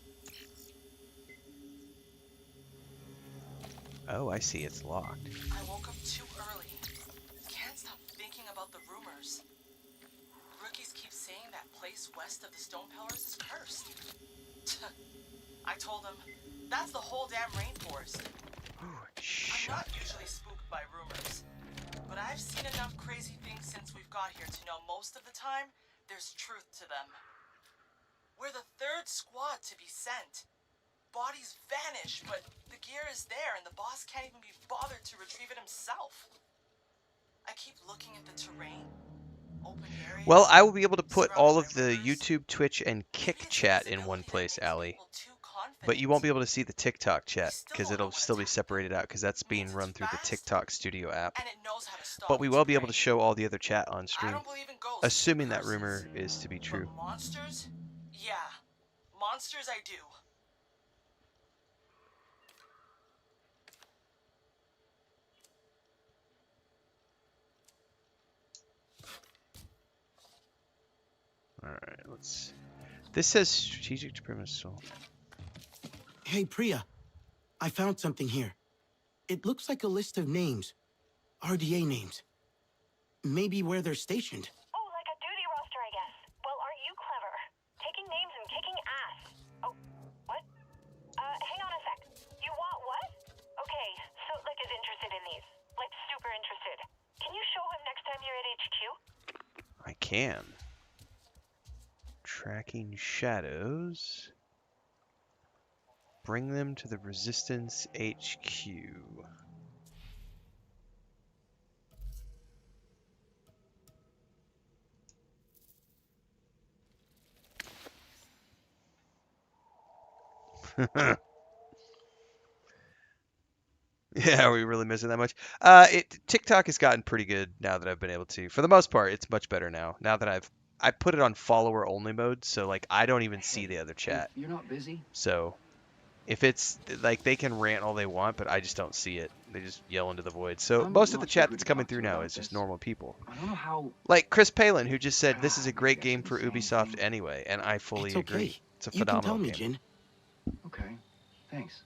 Oh, I see, it's locked. I woke up too early. Can't stop thinking about the rumors. Rookies keep saying that place west of the stone pillars is cursed. I told him, that's the whole damn rainforest. I'm not usually spooked by rumors, but I've seen enough crazy things since we've got here to know most of the time there's truth to them. We're the third squad to be sent. Bodies vanish, but the gear is there and the boss can't even be bothered to retrieve it himself. I keep looking at the terrain. Well, I will be able to put all of the YouTube, Twitch, and Kick chat in one place, Allie. But you won't be able to see the TikTok chat, because it'll still be separated out, because that's being run through the TikTok Studio app. But we will be able to show all the other chat on stream, assuming that rumor is to be true. Monsters? Yeah. Monsters I do. Alright, let's... This says strategic to premise soul. Hey, Priya. I found something here. It looks like a list of names. RDA names. Maybe where they're stationed. Oh, like a duty roster, I guess. Well, aren't you clever? Taking names and kicking ass. Oh, what? Hang on a sec. is interested in these. Like, super interested. Can you show him next time you're at HQ? I can. Tracking shadows. Bring them to the Resistance HQ. Yeah, are we really missing that much? TikTok has gotten pretty good now that I've been able to. For the most part, it's much better now. Now that I put it on follower only mode, so like I don't even see the other chat. You're not busy? So if it's like they can rant all they want, but I just don't see it. They just yell into the void. So I'm most of the not sure chat who that's to coming talk to through now about is just this. normal people. I don't know how. Like Chris Palin, who just said this is a great Maybe I game for shouldn't say Ubisoft anything. anyway, and I fully It's okay. agree. It's a You can phenomenal tell me, game. Jin. Okay, thanks.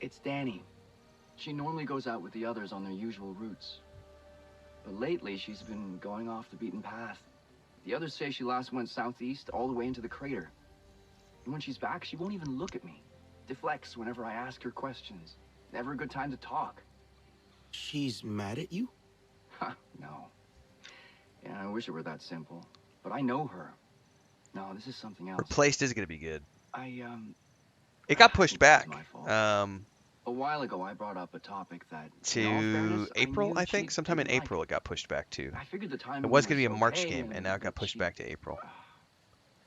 It's Danny. She normally goes out with the others on their usual routes. But lately, she's been going off the beaten path. The others say she last went southeast all the way into the crater. And when she's back, she won't even look at me. Deflects whenever I ask her questions. Never a good time to talk. She's mad at you? Ha, no. Yeah, I wish it were that simple. But I know her. No, this is something else. Replaced is gonna be good. It got pushed back. A while ago, I brought up a topic that, in all To fairness, April, I I think. knew she Sometime in didn't like. April, it got pushed back to. I figured the It timing was going to be a was March okay game, and now it got pushed back to April.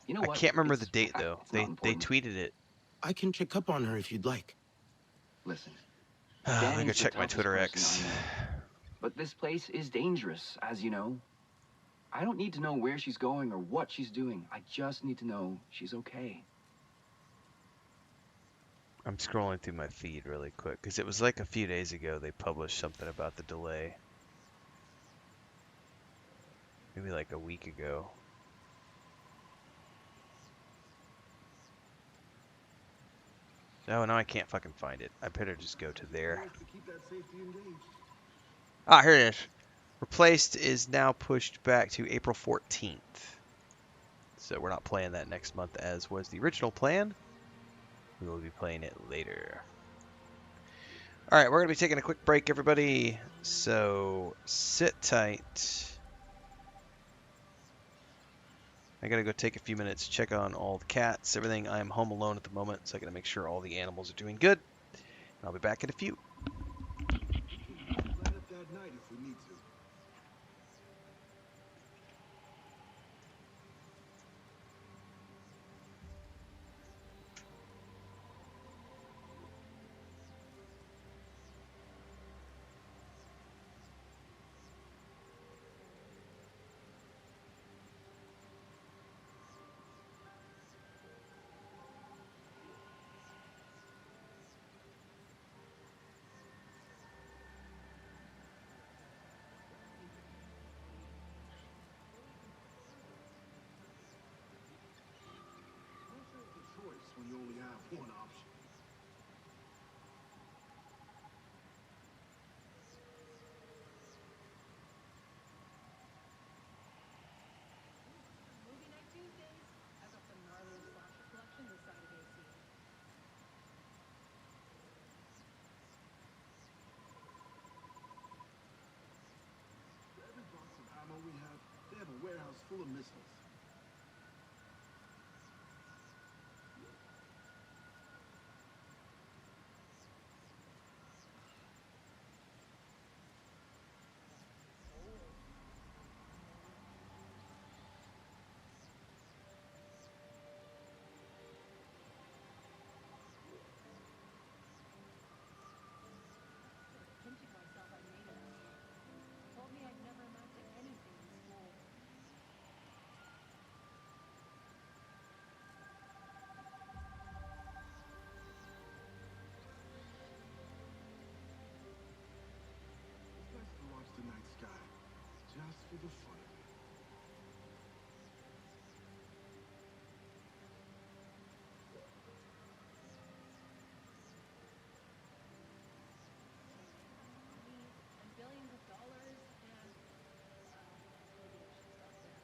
You know I what? can't remember the It's- date though. it's not They important. tweeted it. I can check up on her if you'd like. Listen. Let me go Danny's the check my toughest Twitter person X. I know. But this place is dangerous, as you know. I don't need to know where she's going or what she's doing. I just need to know she's okay. I'm scrolling through my feed really quick because it was like a few days ago they published something about the delay. Maybe like a week ago. Oh, no, I can't fucking find it. I better just go to there. Ah, here it is. Replaced is now pushed back to April 14th. So we're not playing that next month as was the original plan. We will be playing it later. Alright, we're going to be taking a quick break, everybody. So sit tight. I gotta go take a few minutes, check on all the cats, everything. I'm home alone at the moment, so I gotta make sure all the animals are doing good. And I'll be back in a few. When you only have one option. Movie night Tuesdays. I've got the gnarly slasher collection this side of AC. For every box of ammo we have, they have a warehouse full of missiles. Pinching myself I made it. Told me I'd never amount to anything in school. It's nice to watch the night sky, just for the fun of it. And billions of dollars and maybe I should stop there.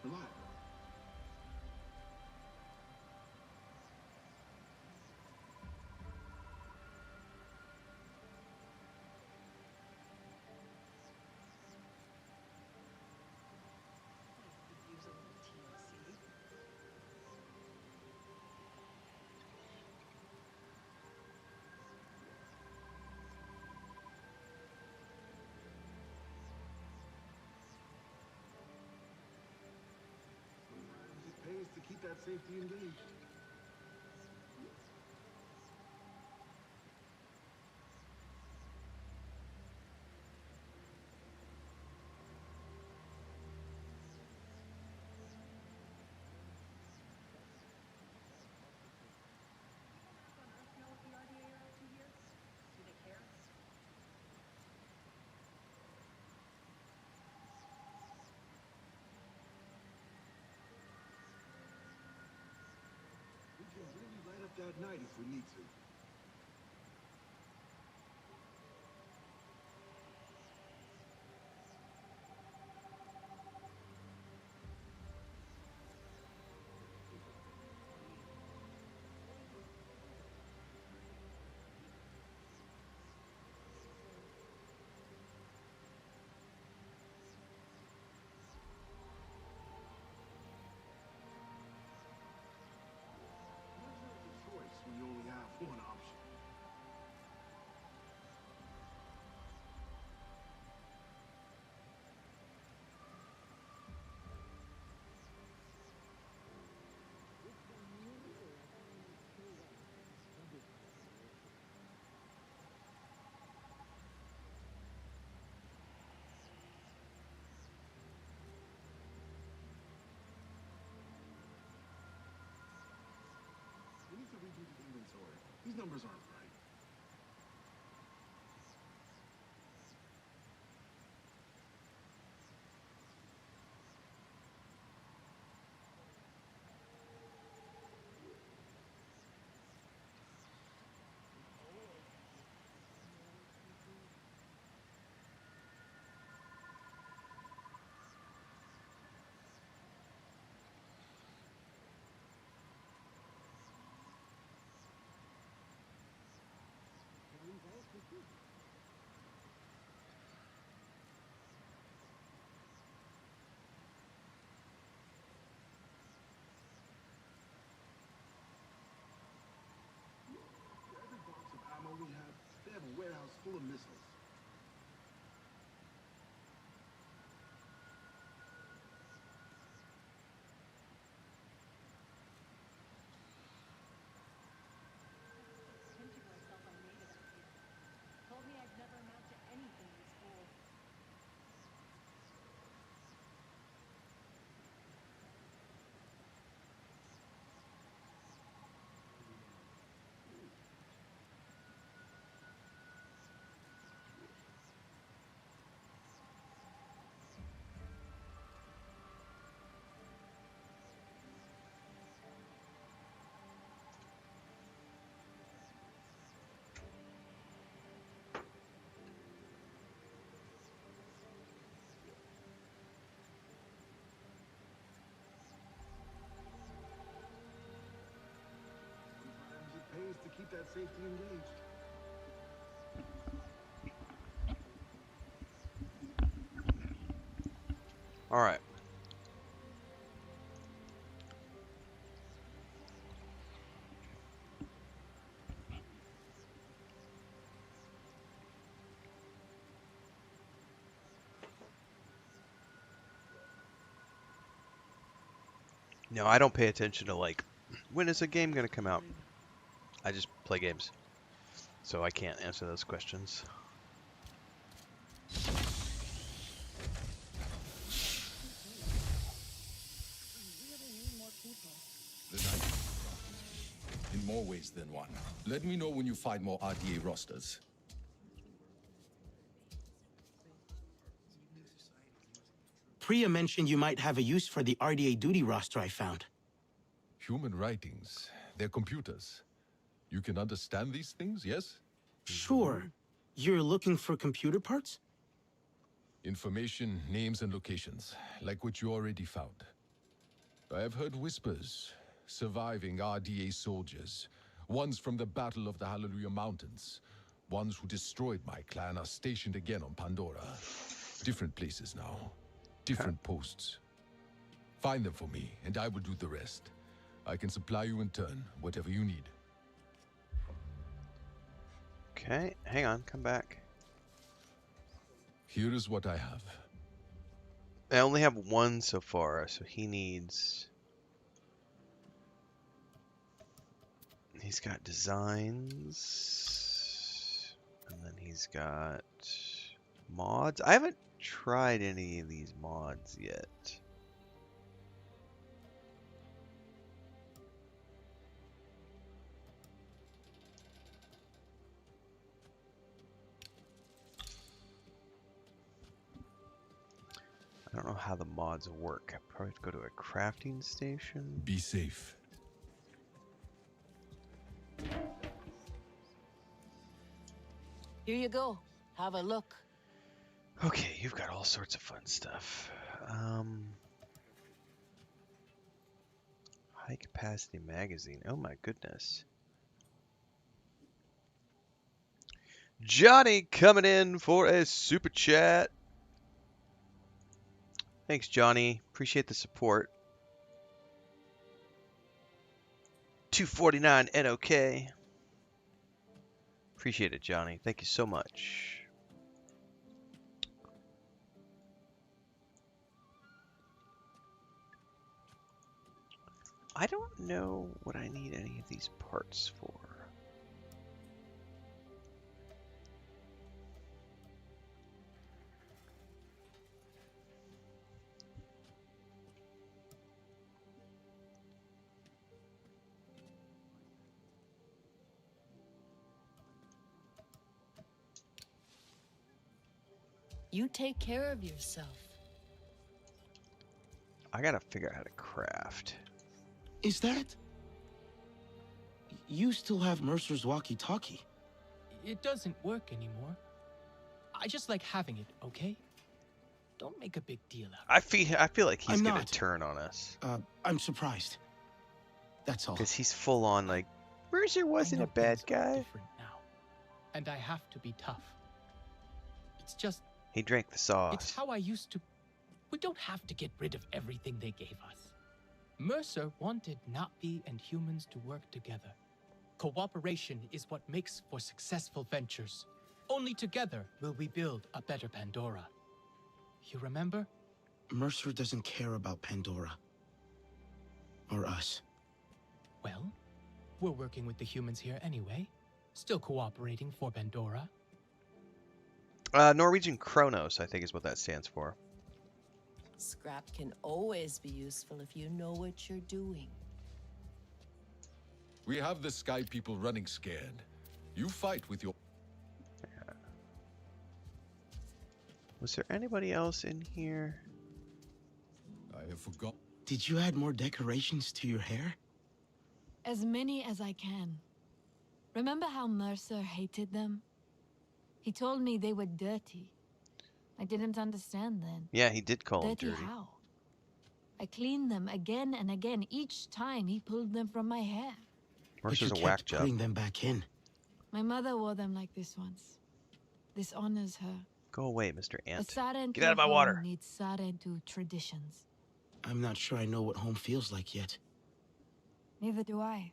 Reliable. It pays to keep that safety engaged. We can really light up that night if we need to. Choice when you only have one option. We need to redo the inventory. These numbers aren't right. For every box of ammo we have, they have a warehouse full of missiles. Told me I'd never amount to anything in school. Sometimes it pays to keep that safety engaged. All right. No, I don't pay attention to like when is a game gonna come out. I just play games, so I can't answer those questions. The night in more ways than one. Let me know when you find more RDA rosters. Priya mentioned you might have a use for the RDA duty roster I found. Human writings, they're computers. You can understand these things, yes? Sure. You're looking for computer parts? Information, names, and locations, like what you already found. I have heard whispers. Surviving RDA soldiers. Ones from the Battle of the Hallelujah Mountains. Ones who destroyed my clan are stationed again on Pandora. Different places now. Different posts. Find them for me, and I will do the rest. I can supply you in turn, whatever you need. Okay, hang on, come back. Here is what I have. I only have one so far, so he needs... He's got designs, and then he's got mods. I haven't tried any of these mods yet. I don't know how the mods work. I probably have to go to a crafting station. Be safe. Here you go. Have a look. Okay, you've got all sorts of fun stuff. High capacity magazine. Oh my goodness. Johnny coming in for a super chat. Thanks, Johnny. Appreciate the support. 249 NOK. Appreciate it, Johnny. Thank you so much. I don't know what I need any of these parts for. You take care of yourself. I gotta figure out how to craft. Is that... You still have Mercer's walkie-talkie? It doesn't work anymore. I just like having it, okay? Don't make a big deal out of it. I feel like he's I'm gonna not. turn on us. I'm surprised. That's all. Because he's full on like, Mercer wasn't a bad guy. Different now, and I have to be tough. It's just... He drank the sauce. It's how I used to... We don't have to get rid of everything they gave us. Mercer wanted Navi and humans to work together. Cooperation is what makes for successful ventures. Only together will we build a better Pandora. You remember? Mercer doesn't care about Pandora. Or us. Well, we're working with the humans here anyway. Still cooperating for Pandora. Norwegian Kronos, I think is what that stands for. Scrap can always be useful if you know what you're doing. We have the Sky People running scared. You fight with your... Yeah. Was there anybody else in here? I have forgotten. Did you add more decorations to your hair? As many as I can. Remember how Mercer hated them? He told me they were dirty. I didn't understand then. Yeah, he did call them dirty. How? I cleaned them again and again. Each time he pulled them from my hair. Mercer's But a you whack kept job. putting them back in. My mother wore them like this once. This honors her. Go away, Mr. A Ant. Sarentu Get out of my home water. needs Sarentu traditions. I'm not sure I know what home feels like yet. Neither do I.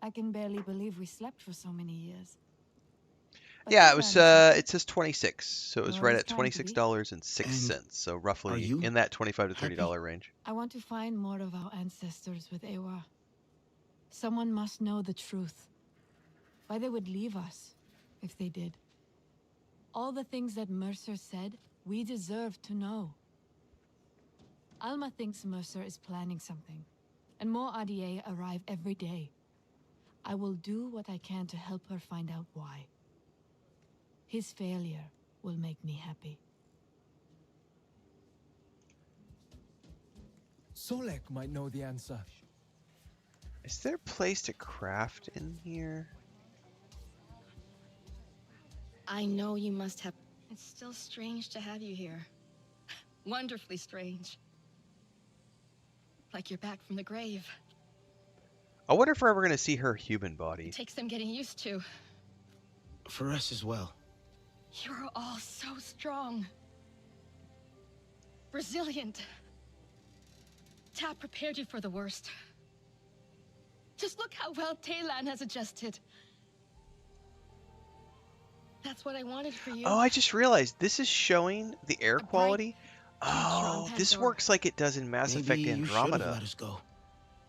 I can barely believe we slept for so many years. But Yeah, you it was. learn It says 26, so it was Well, right it's at time to be. $26.06. So are roughly you in that $25 to $30 happy? range. I want to find more of our ancestors with Ewa. Someone must know the truth. Why they would leave us, if they did. All the things that Mercer said, we deserve to know. Alma thinks Mercer is planning something, and more RDA arrive every day. I will do what I can to help her find out why. His failure will make me happy. Solek might know the answer. Is there a place to craft in here? I know you must have... It's still strange to have you here. Wonderfully strange. Like you're back from the grave. I wonder if we're ever going to see her human body. It takes some getting used to. For us as well. You're all so strong. Resilient. Tap prepared you for the worst. Just look how well Taylan has adjusted. That's what I wanted for you. Oh, I just realized this is showing the air quality. Oh, this works like it does in Mass Effect Maybe you should have Andromeda. let us go,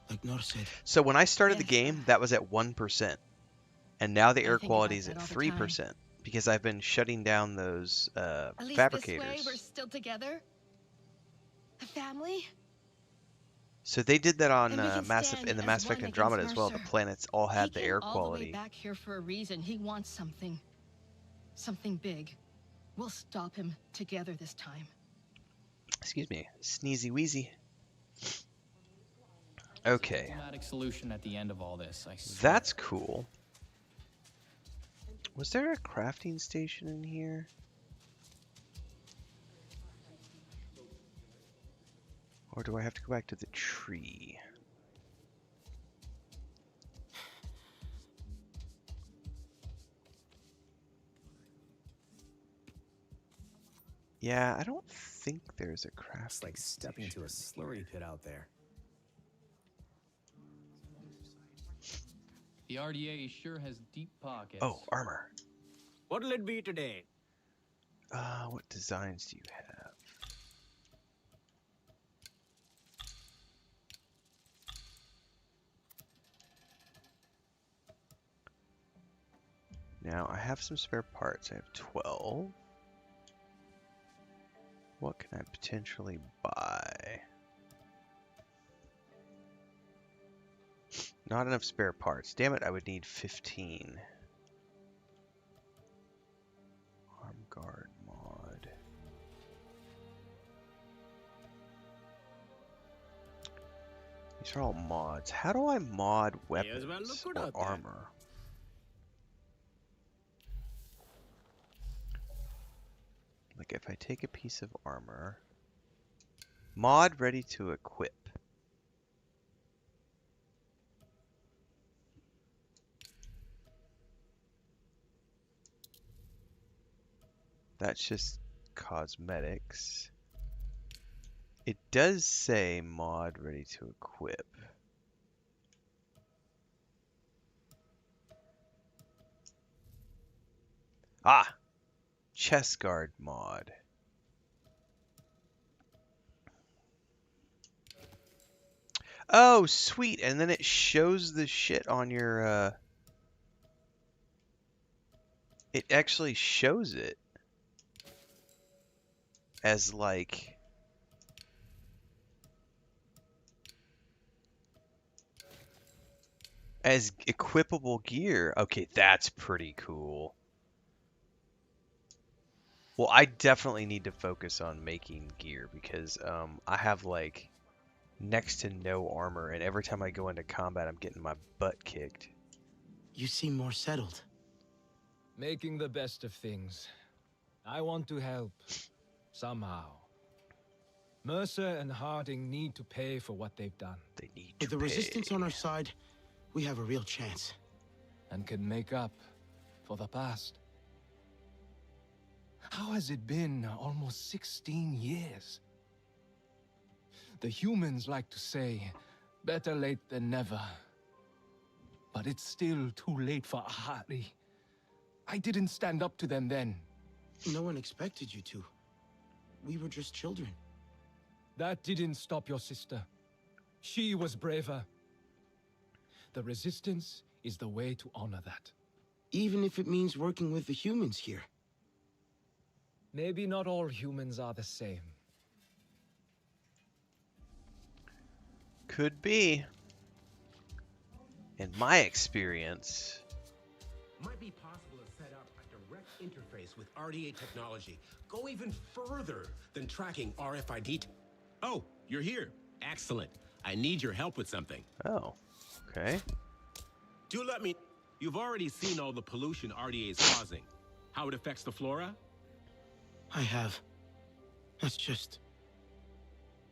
like Nor said. So when I started the game, that was at 1%. And now the air quality is at 3%. Because I've been shutting down those At least fabricators. this way we're still together. A family. So they did that on And we can Mass stand in the as Mass Effect one Andromeda against as well. The Mercer. planets all had the He came air all the way quality. back here for a reason. He wants something. Something big. We'll stop him together this time. Excuse me, sneezy wheezy. Okay, Diplomatic solution at the end of all this, I swear. that's cool. Was there a crafting station in here? Or do I have to go back to the tree? Yeah, I don't think there's a crafting. It's like stepping into a slurry pit out there. The RDA sure has deep pockets. Oh, armor. What'll it be today? What designs do you have? Now, I have some spare parts. I have 12. What can I potentially buy? Not enough spare parts. Damn it, I would need 15. Arm guard mod. These are all mods. How do I mod weapons or armor? Like if I take a piece of armor, mod ready to equip. That's just cosmetics. It does say mod ready to equip. Ah! Chest guard mod. Oh, sweet. And then it shows the shit on your, it actually shows it as like as equipable gear. Okay, that's pretty cool. Well, I definitely need to focus on making gear because I have like next to no armor, and every time I go into combat, I'm getting my butt kicked. You seem more settled. Making the best of things. I want to help. Somehow. Mercer and Harding need to pay for what they've done. They need With the Resistance on our side, we have a real chance. And can make up for the past. How has it been almost 16 years? The humans like to say, better late than never. But it's still too late for Ahari. I didn't stand up to them then. No one expected you to. We were just children. That didn't stop your sister. She was braver. The Resistance is the way to honor that. Even if it means working with the humans here. Maybe not all humans are the same. Could be. In my experience. Might be possible to set up a direct interface with RDA technology. Go even further than tracking RFID. Oh, you're here. Excellent. I need your help with something. Oh, okay. Do let me... You've already seen all the pollution RDA is causing. How it affects the flora? I have. That's just...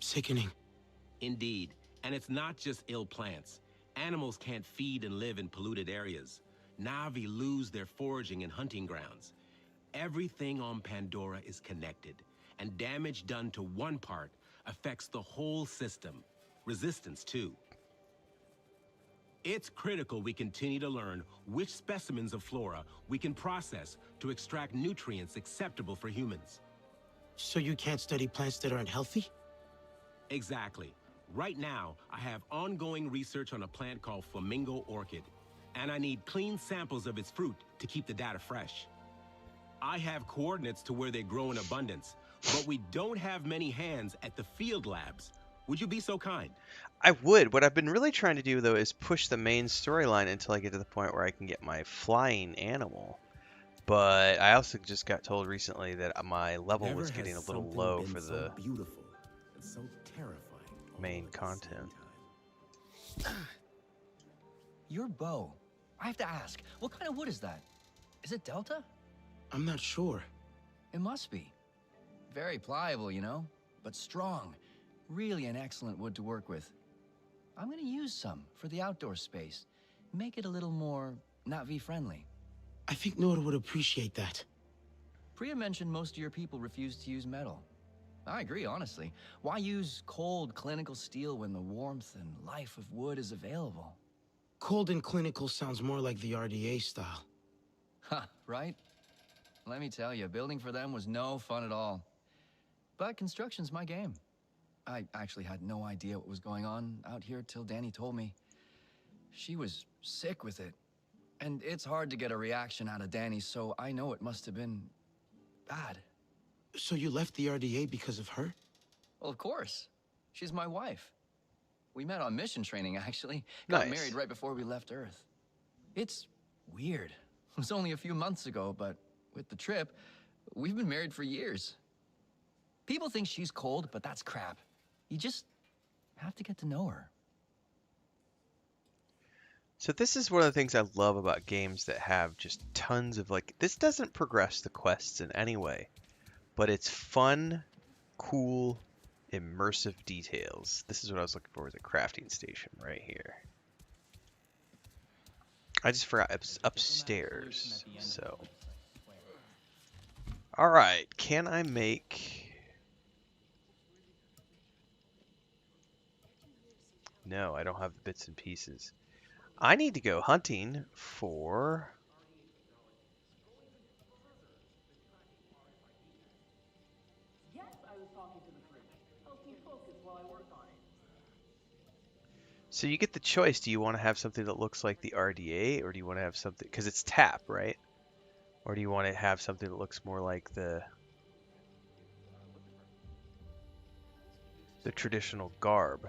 sickening. Indeed. And it's not just ill plants. Animals can't feed and live in polluted areas. Na'vi lose their foraging and hunting grounds. Everything on Pandora is connected, and damage done to one part affects the whole system. Resistance, too. It's critical we continue to learn which specimens of flora we can process to extract nutrients acceptable for humans. So you can't study plants that aren't healthy? Exactly. Right now, I have ongoing research on a plant called flamingo orchid, and I need clean samples of its fruit to keep the data fresh. I have coordinates to where they grow in abundance, but we don't have many hands at the field labs. Would you be so kind? I would. What I've been really trying to do, though, is push the main storyline until I get to the point where I can get my flying animal. But I also just got told recently that my level was getting a little low for the beautiful and so terrifying. main content. Your bow. I have to ask, what kind of wood is that? Is it Delta? I'm not sure. It must be. Very pliable, you know, but strong. Really an excellent wood to work with. I'm gonna use some for the outdoor space. Make it a little more Na'vi friendly. I think Nora would appreciate that. Priya mentioned most of your people refuse to use metal. I agree, honestly. Why use cold, clinical steel when the warmth and life of wood is available? Cold and clinical sounds more like the RDA style. Ha, right? Let me tell you, building for them was no fun at all. But construction's my game. I actually had no idea what was going on out here till Danny told me. She was sick with it. And it's hard to get a reaction out of Danny, so I know it must have been bad. So you left the RDA because of her? Well, of course. She's my wife. We met on mission training, actually. Got Nice. married right before we left Earth. It's weird. It was only a few months ago, but with the trip, we've been married for years. People think she's cold, but that's crap. You just have to get to know her. So this is one of the things I love about games that have just tons of, like, this doesn't progress the quests in any way, but it's fun, cool, immersive details. This is what I was looking for with a crafting station right here. I just forgot it's upstairs, so. All right, can I make... No, I don't have the bits and pieces. I need to go hunting for... Yes, I was talking to the fridge. Helps me focus while I work on it. So you get the choice. Do you want to have something that looks like the RDA, or do you want to have something... Because it's tap, right? Or do you want to have something that looks more like the traditional garb?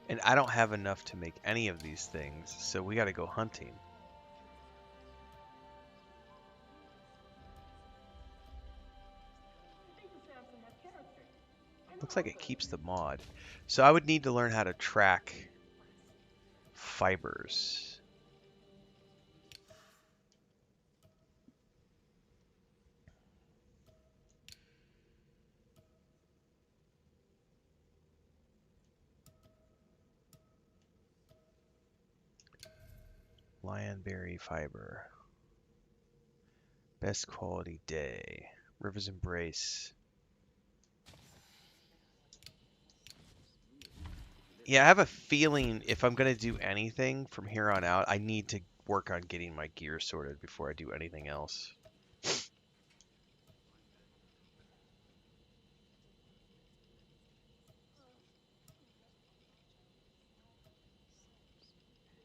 And I don't have enough to make any of these things, so we got to go hunting. Looks like it keeps the mod. So I would need to learn how to track fibers. Lionberry fiber. Best quality day. River's Embrace. Yeah, I have a feeling if I'm going to do anything from here on out, I need to work on getting my gear sorted before I do anything else.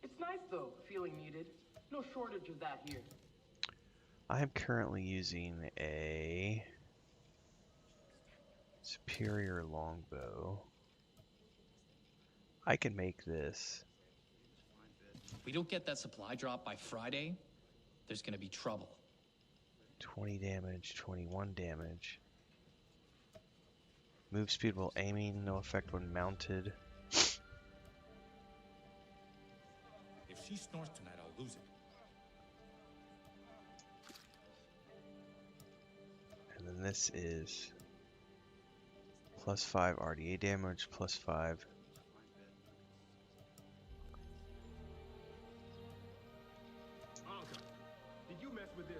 It's nice though, feeling needed. No shortage of that here. I am currently using a superior longbow. I can make this. If we don't get that supply drop by Friday, there's gonna be trouble. 20 damage, 21 damage. Move speed while aiming, no effect when mounted. If she snores tonight, I'll lose it. And then this is +5 RDA damage, +5. Anka, did you mess with this?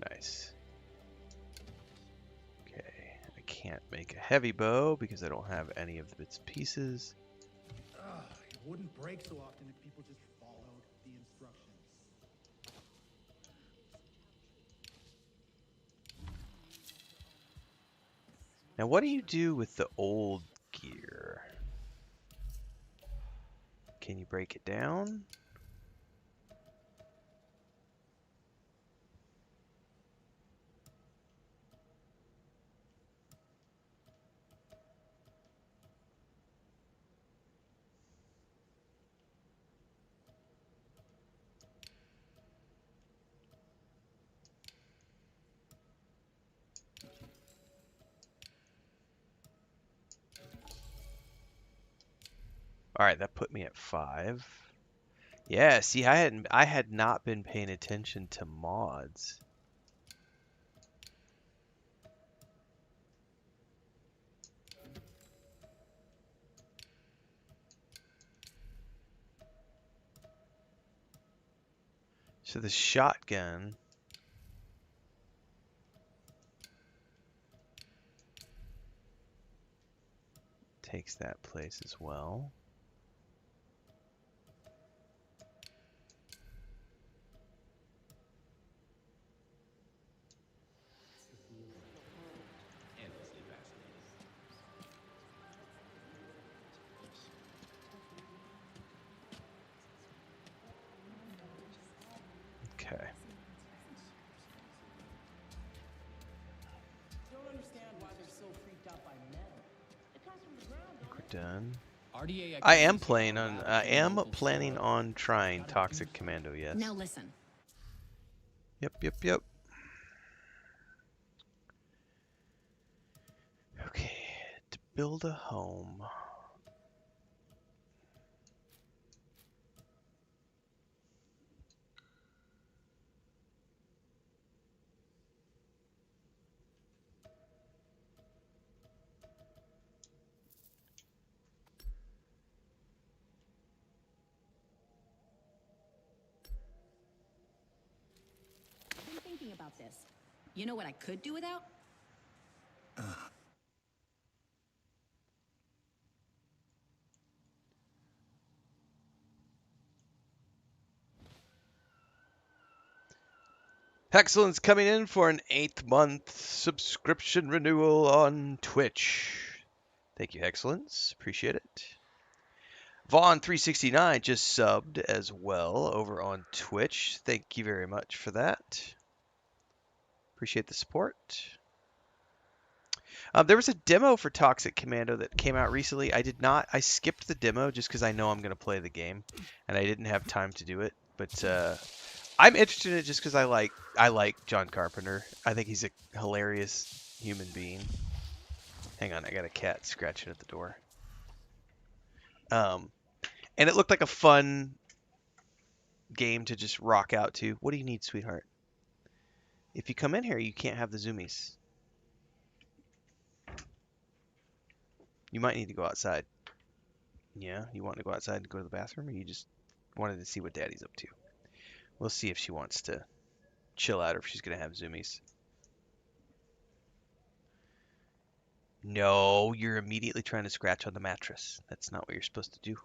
Nice. Okay, I can't make a heavy bow because I don't have any of its pieces. It wouldn't break so often if people just followed the instructions. Now, what do you do with the old gear? Can you break it down? All right, that put me at 5. Yeah, see, I had not been paying attention to mods. So the shotgun takes that place as well. Okay. Don't understand why they're so freaked out by men. It comes from the ground, I think we're done. RDA I am planning on trying Toxic Commando, yes. Now listen. Yep. Okay, to build a home. I've been thinking about this. You know what I could do without? Hexelin's coming in for an 8th month subscription renewal on Twitch. Thank you, Hexelins. Appreciate it. Vaughn369 just subbed as well over on Twitch. Thank you very much for that. Appreciate the support. There was a demo for Toxic Commando that came out recently. I skipped the demo just because I know I'm going to play the game, and I didn't have time to do it. But I'm interested in it just because I like John Carpenter. I think he's a hilarious human being. Hang on, I got a cat scratching at the door. And it looked like a fun game to just rock out to. What do you need, sweetheart? If you come in here, you can't have the zoomies. You might need to go outside. Yeah, you want to go outside and go to the bathroom, or you just wanted to see what Daddy's up to? We'll see if she wants to chill out or if she's going to have zoomies. No, you're immediately trying to scratch on the mattress. That's not what you're supposed to do.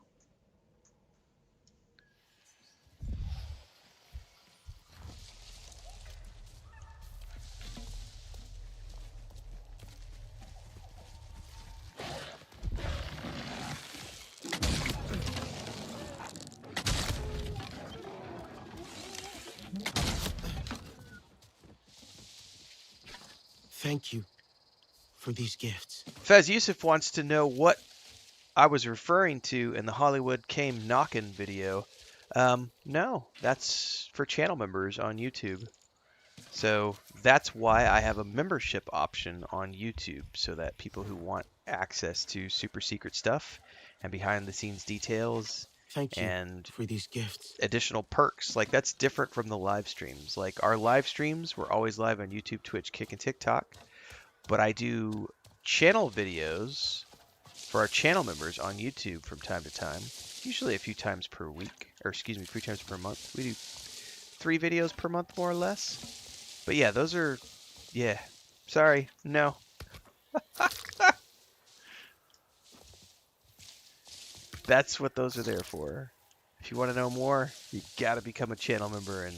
Thank you for these gifts. Fez Yusuf wants to know what I was referring to in the Hollywood Came Knockin' video. No, that's for channel members on YouTube. So that's why I have a membership option on YouTube, so that people who want access to super secret stuff and behind the scenes details Thank you and for these gifts. additional perks, like that's different from the live streams. Like our live streams, we're always live on YouTube, Twitch, Kick, and TikTok, but I do channel videos for our channel members on YouTube from time to time, usually a few times per week, or excuse me, 3 times per month. We do 3 videos per month, more or less. But yeah, those are, yeah, sorry, no. That's what those are there for. If you want to know more, you gotta become a channel member, and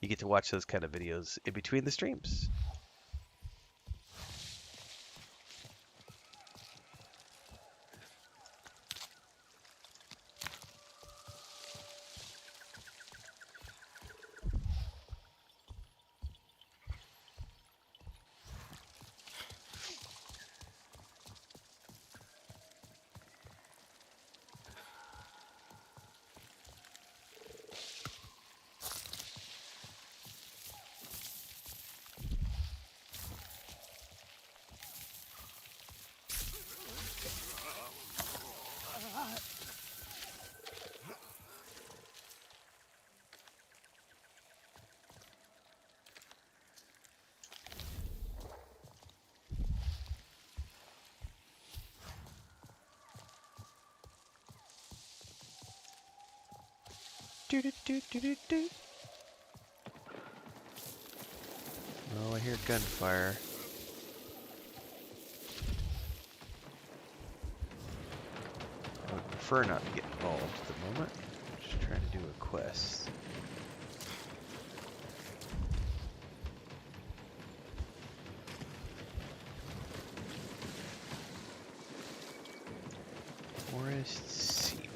you get to watch those kind of videos in between the streams. Do, do, do, do, do, do. Oh, I hear gunfire. I would prefer not to get involved at the moment. Just trying to do a quest. Forest seaweed.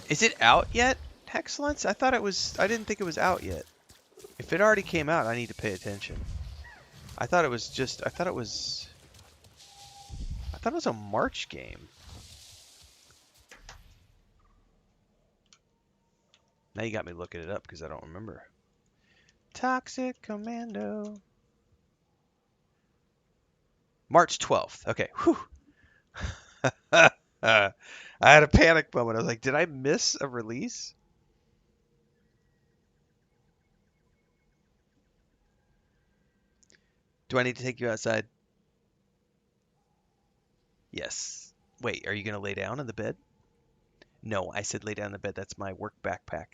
Is it out yet, Excellence? I thought it was. I didn't think it was out yet. If it already came out, I need to pay attention. I thought it was just. I thought it was a March game. Now you got me looking it up because I don't remember. Toxic Commando. March 12th. Okay. Whew. I had a panic moment. I was like, did I miss a release? Do I need to take you outside? Yes. Wait, are you going to lay down in the bed? No, I said lay down in the bed. That's my work backpack.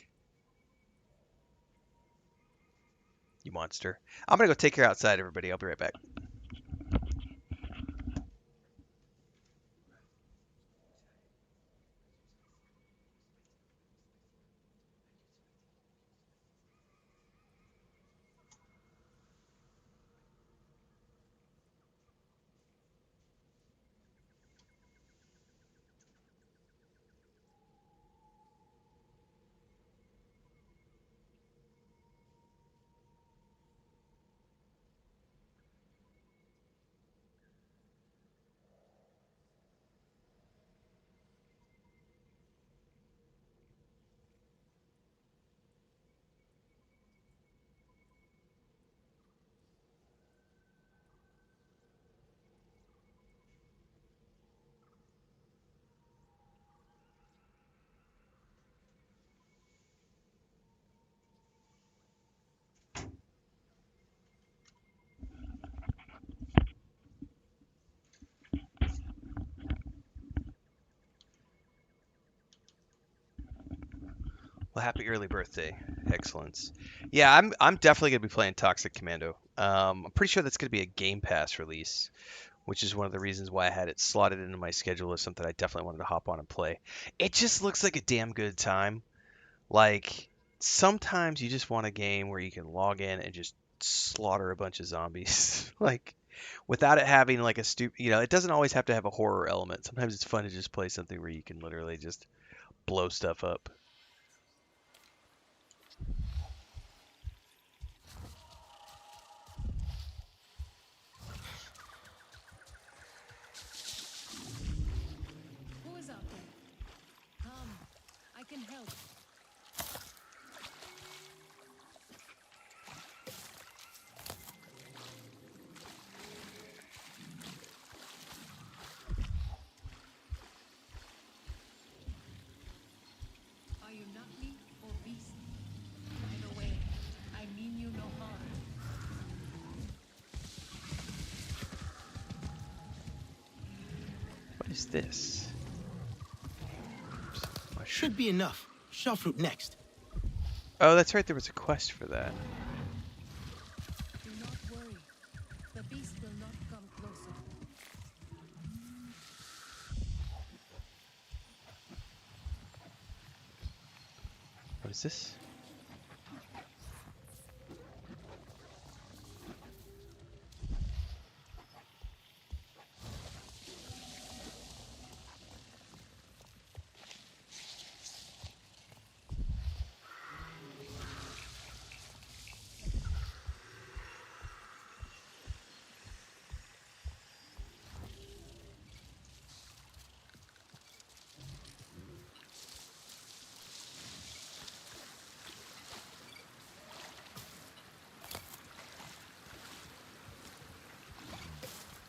You monster. I'm going to go take her outside, everybody. I'll be right back. Well, happy early birthday, Excellence. Yeah, I'm definitely gonna be playing Toxic Commando. I'm pretty sure that's gonna be a Game Pass release, which is one of the reasons why I had it slotted into my schedule as something I definitely wanted to hop on and play. It just looks like a damn good time. Like sometimes you just want a game where you can log in and just slaughter a bunch of zombies, like without it having like a it doesn't always have to have a horror element. Sometimes it's fun to just play something where you can literally just blow stuff up. is this? Should be enough. Shell fruit next. Oh, that's right. There was a quest for that. Do not worry. The beast will not come closer. What is this?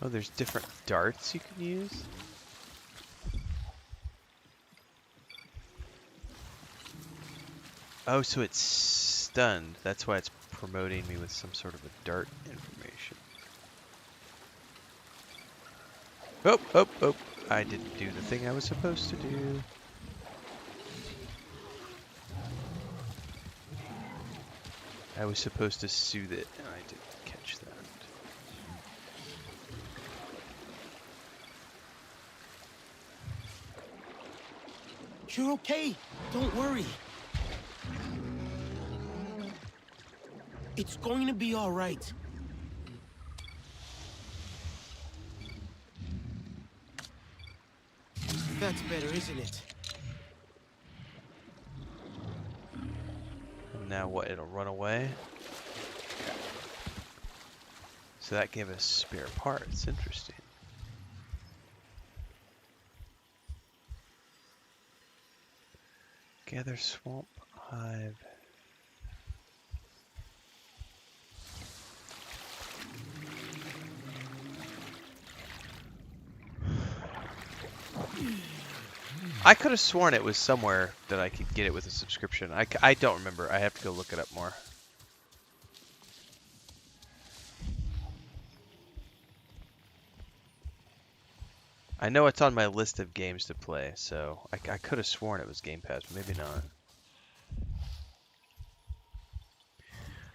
Oh, there's different darts you can use. Oh, so it's stunned. That's why it's promoting me with some sort of a dart information. Oh, oh, oh. I didn't do the thing I was supposed to do. I was supposed to soothe it, and I didn't catch that. You're okay. Don't worry. It's going to be all right. That's better, isn't it? And now what? It'll run away? So that gave us spare parts. Interesting. Gather swamp hive. I could have sworn it was somewhere that I could get it with a subscription. I don't remember. I have to go look it up more. I know it's on my list of games to play, so I could have sworn it was Game Pass, but maybe not.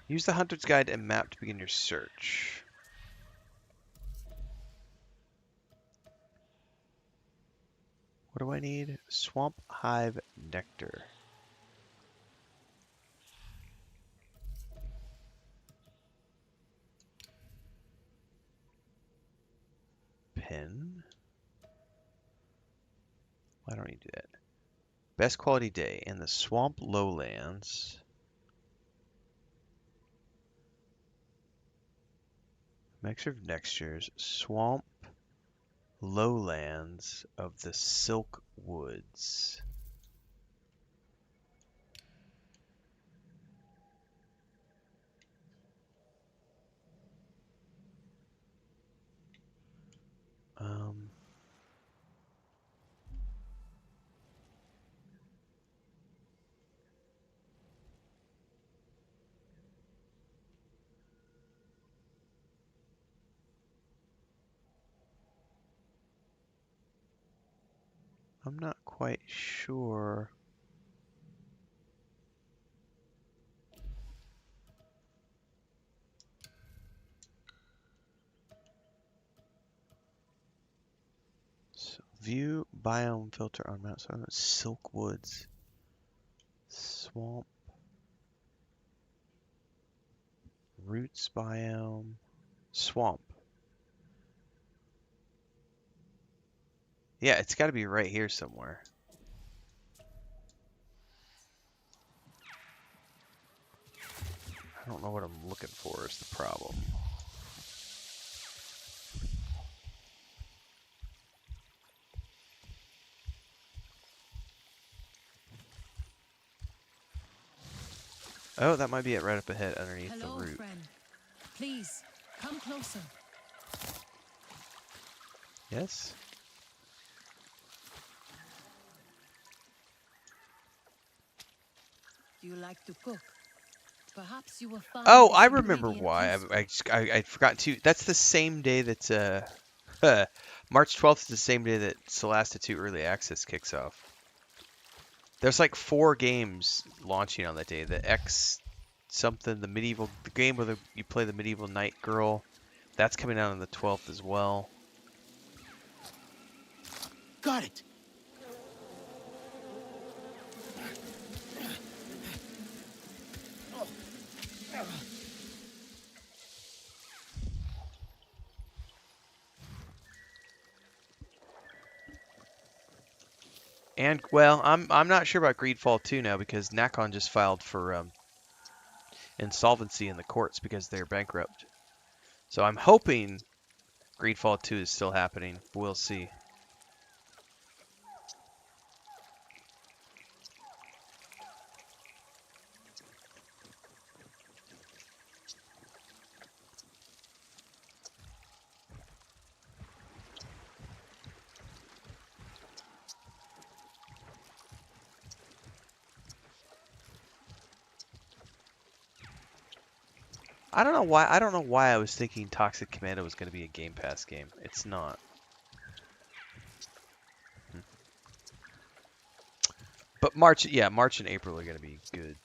Use the Hunter's Guide and map to begin your search. What do I need? Swamp Hive Nectar. Pen. Why don't you do that? Best quality day in the Swamp Lowlands. Mixture of Nextures. Swamp Lowlands of the Silk Woods. I'm not quite sure. So view biome filter on Mount Silk Woods. Swamp. Roots biome. Swamp. Yeah, it's got to be right here somewhere. I don't know what I'm looking for is the problem. Oh, that might be it right up ahead underneath Hello, the root. friend. Please, come closer. Yes? Do you like to cook? Perhaps you will find Oh, this I remember ingredient why. useful. I forgot to. That's the same day that March 12th is the same day that Solasta 2 Early Access kicks off. There's like 4 games launching on that day. The X something, the game where you play the medieval knight girl, that's coming out on the 12th as well. Got it. And well, I'm not sure about Greedfall 2 now because Nakon just filed for insolvency in the courts because they're bankrupt. So I'm hoping Greedfall 2 is still happening. We'll see. I don't know why I was thinking Toxic Commando was going to be a Game Pass game. It's not. But March and April are going to be good.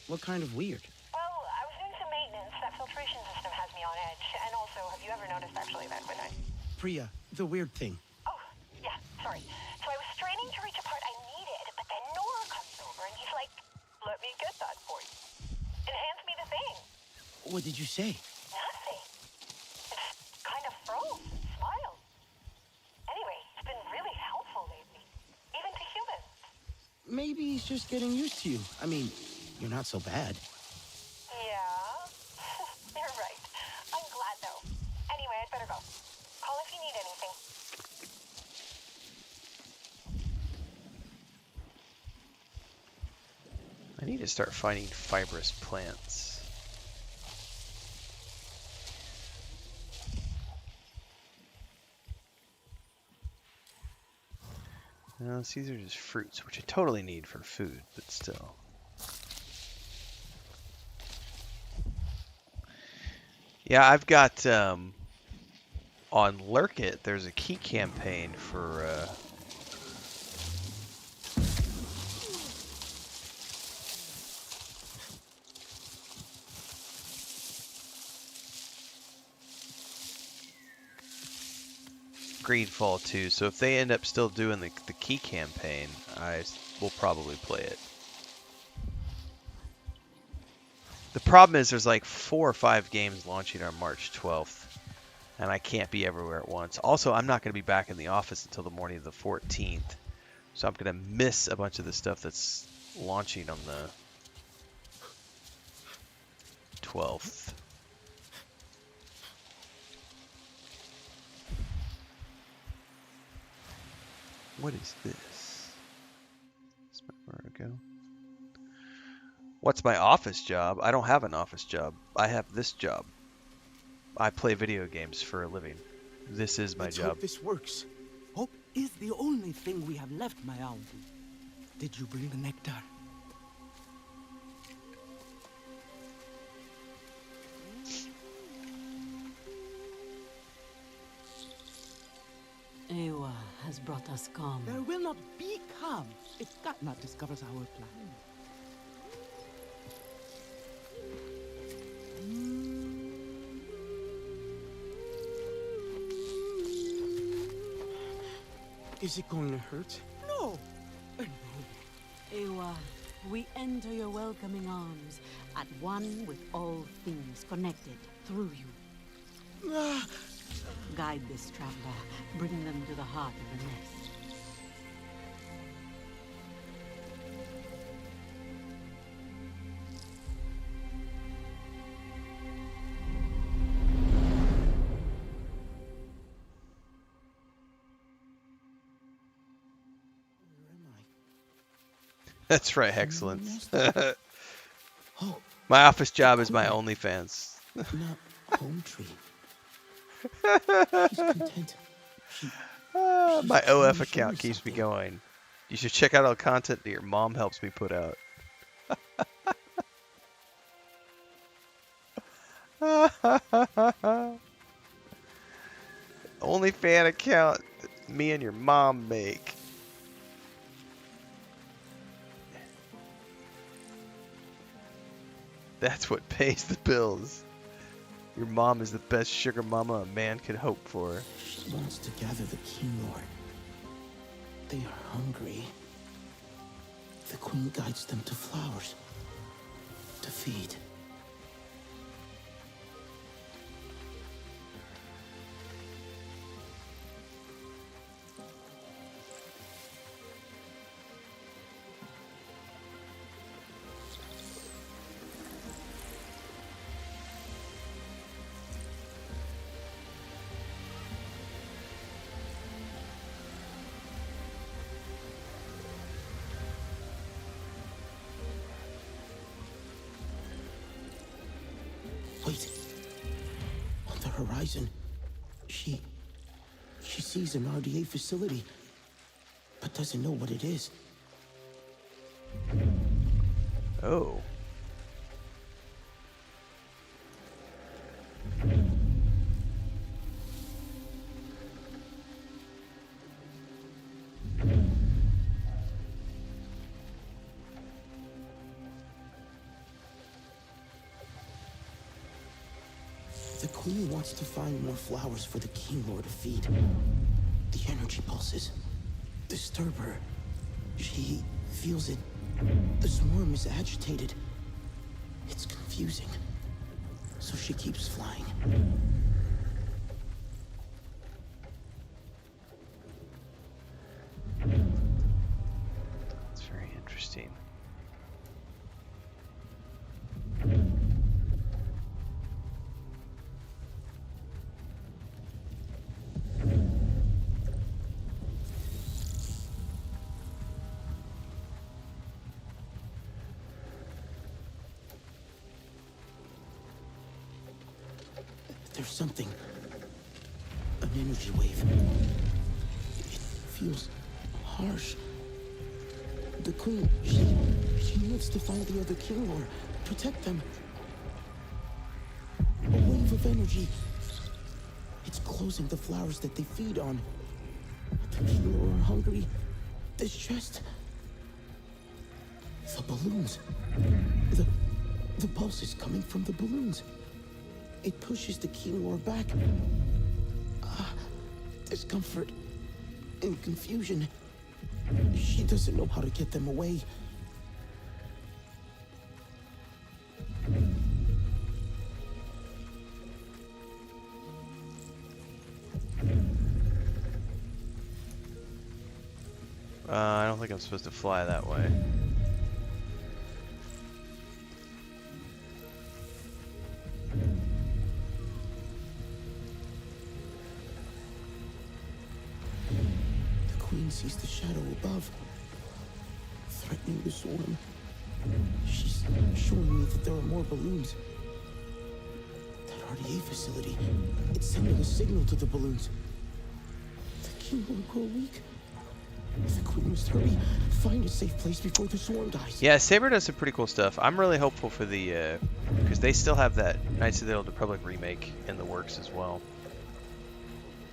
What kind of weird? Well, I was doing some maintenance. That filtration system has me on edge. And also, have you ever noticed actually that when I... Priya, the weird thing. Oh, yeah, sorry. So I was straining to reach a part I needed, but then Nora comes over and he's like, let me get that for you. And hands me the thing. What did you say? Nothing. It's kind of froze and smiled. Anyway, it's been really helpful lately. Even to humans. Maybe he's just getting used to you. I mean, you're not so bad. Yeah, you're right. I'm glad, though. Anyway, I'd better go. Call if you need anything. I need to start finding fibrous plants. No, these are just fruits, which I totally need for food, but still. Yeah, I've got, on Lurk It, there's a key campaign for, Greedfall 2, so if they end up still doing the key campaign, I will probably play it. The problem is there's like 4 or 5 games launching on March 12th, and I can't be everywhere at once. Also, I'm not going to be back in the office until the morning of the 14th, so I'm going to miss a bunch of the stuff that's launching on the 12th. What is this? Is my where to go? What's my office job? I don't have an office job. I have this job. I play video games for a living. This is my Let's job. hope this works. Hope is the only thing we have left, my owl. Did you bring the nectar? Ewa has brought us calm. There will not be calm if Katna discovers our plan. Is it going to hurt? No! Ewa, we enter your welcoming arms, at one with all things connected through you. Guide this traveler, bring them to the heart of the nest. That's right, excellence. My office job is my OnlyFans. Not home tree. She's content. My OF account keeps me going. You should check out all the content that your mom helps me put out. Only fan account that me and your mom make. That's what pays the bills. Your mom is the best sugar mama a man could hope for. She wants to gather the kinglor. They are hungry. The queen guides them to flowers to feed. Wait. On the horizon, she sees an RDA facility, but doesn't know what it is. Oh. The queen wants to find more flowers for the kinglor to feed. The energy pulses disturb her. She feels it. The swarm is agitated. It's confusing. So she keeps flying. It's very interesting. There's something. An energy wave. It feels harsh. The queen, she needs to find the other kinglor, protect them. A wave of energy. It's closing the flowers that they feed on. The kinglor are hungry. Distressed. The balloons. The pulse is coming from the balloons. It pushes the kinglor back. Discomfort and confusion. She doesn't know how to get them away. I don't think I'm supposed to fly that way. The queen sees the shadow above, threatening the swarm. She's showing me that there are more balloons. That RDA facility, it's sending a signal to the balloons. The kinglor grow weak. The queen must hurry, find a safe place before the swarm dies. Yeah, Saber does some pretty cool stuff. I'm really hopeful for the, because they still have that Knights of the Old Republic remake in the works as well.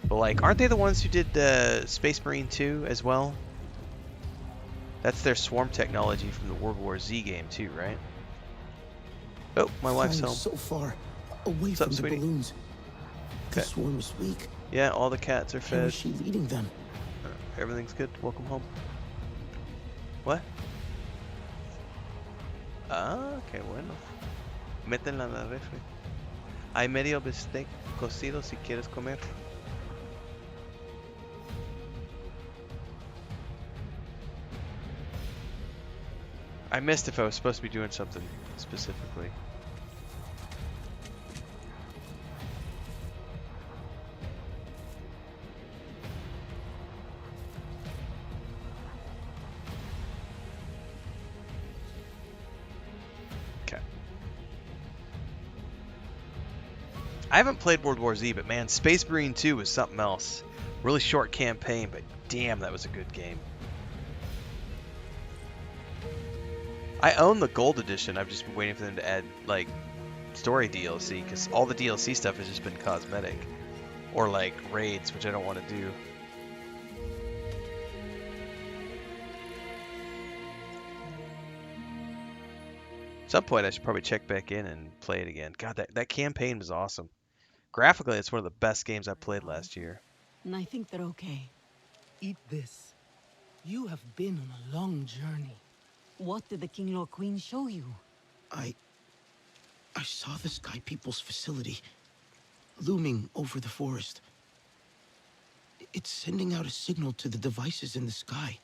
But like, aren't they the ones who did Space Marine 2 as well? That's their swarm technology from the World War Z game too, right? Oh, my wife's home. So far away from the balloons. The swarm is weak. Yeah, all the cats are fed. How is she leading them? Everything's good. Welcome home. What? Ah, qué bueno. Métenla en la refri. Hay medio bistec cocido si quieres comer. I missed if I was supposed to be doing something specifically. Okay. I haven't played World War Z, but man, Space Marine 2 was something else. Really short campaign, but damn, that was a good game. I own the gold edition. I've just been waiting for them to add like story DLC, because all the DLC stuff has just been cosmetic or like raids, which I don't want to do. At some point I should probably check back in and play it again. God, that campaign was awesome. Graphically, it's one of the best games I played last year. And I think they're okay. Eat this. You have been on a long journey. What did the Kinglor Queen show you? I saw the Sky People's facility looming over the forest. It's sending out a signal to the devices in the sky.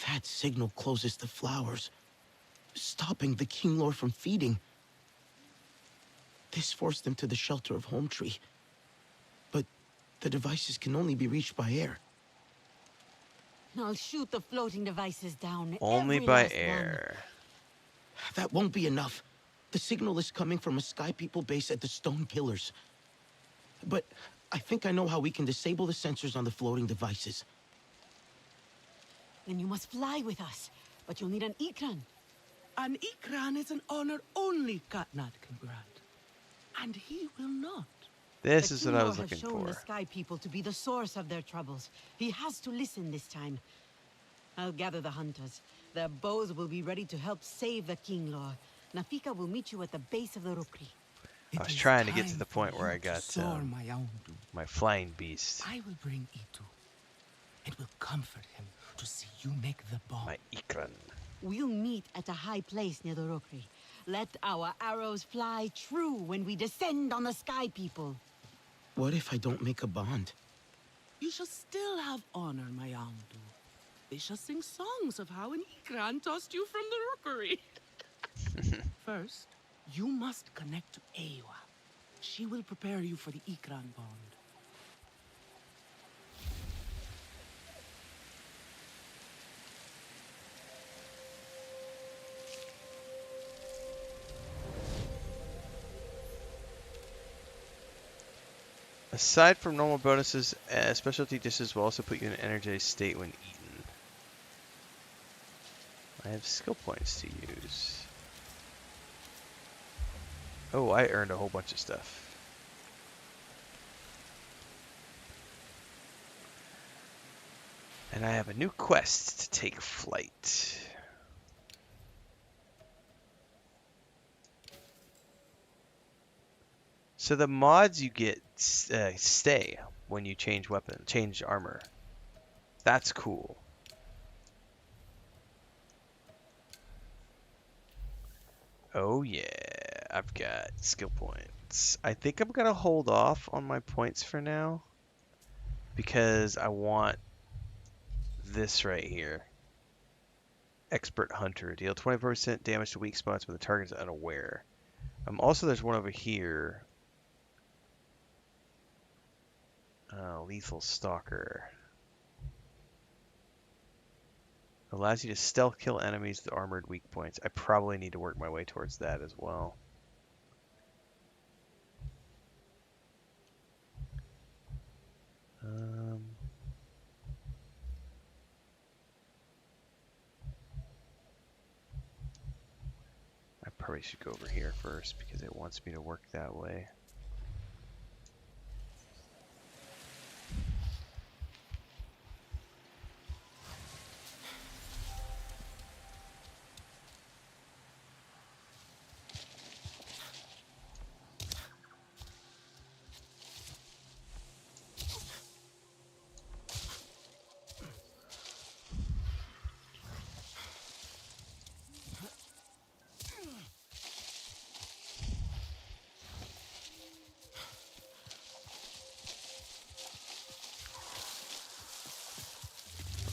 That signal closes the flowers, stopping the kinglor from feeding. This forced them to the shelter of Home Tree. But the devices can only be reached by air. I'll shoot the floating devices down. Only by air. That won't be enough. The signal is coming from a Sky People base at the Stone Pillars. But I think I know how we can disable the sensors on the floating devices. Then you must fly with us. But you'll need an Ikran. An Ikran is an honor only Katnat can grant. And he will not. This is what I was The looking Kinglor has shown for. the Sky People to be the source of their troubles. He has to listen this time. I'll gather the hunters. Their bows will be ready to help save the Kinglor. Nafika will meet you at the base of the Rukri. I was trying to get to the point where I got my my flying beast. I will bring Itu. It will comfort him to see you make the bomb. My Ikran. We'll meet at a high place near the Rukri. Let our arrows fly true when we descend on the Sky People. What if I don't make a bond? You shall still have honor, my Amdu. They shall sing songs of how an Ikran tossed you from the rookery. First, you must connect to Ewa. She will prepare you for the Ikran bond. Aside from normal bonuses, specialty dishes will also put you in an energized state when eaten. I have skill points to use. Oh, I earned a whole bunch of stuff. And I have a new quest to take flight. So the mods you get stay when you change armor. That's cool. Oh yeah, I've got skill points. I think I'm gonna hold off on my points for now because I want this right here. Expert Hunter. Deal 24% damage to weak spots when the target is unaware. Also, there's one over here. Lethal Stalker. Allows you to stealth kill enemies with armored weak points. I probably need to work my way towards that as well. I probably should go over here first because it wants me to work that way.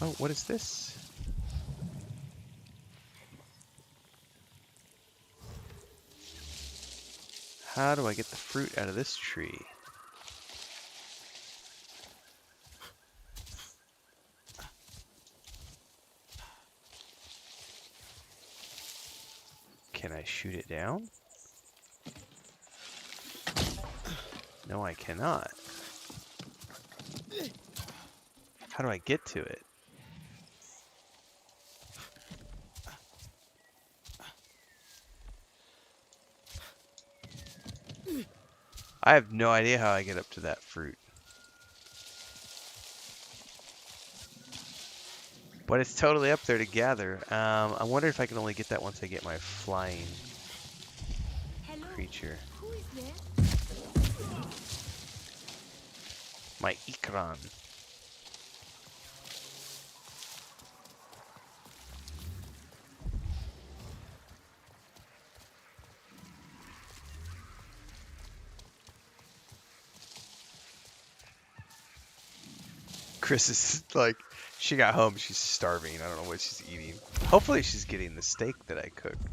Oh, what is this? How do I get the fruit out of this tree? Can I shoot it down? No, I cannot. How do I get to it? I have no idea how I get up to that fruit. But it's totally up there to gather. I wonder if I can only get that once I get my flying creature. Who is there? My Ikran. Chris is like, she got home, she's starving. I don't know what she's eating. Hopefully she's getting the steak that I cooked.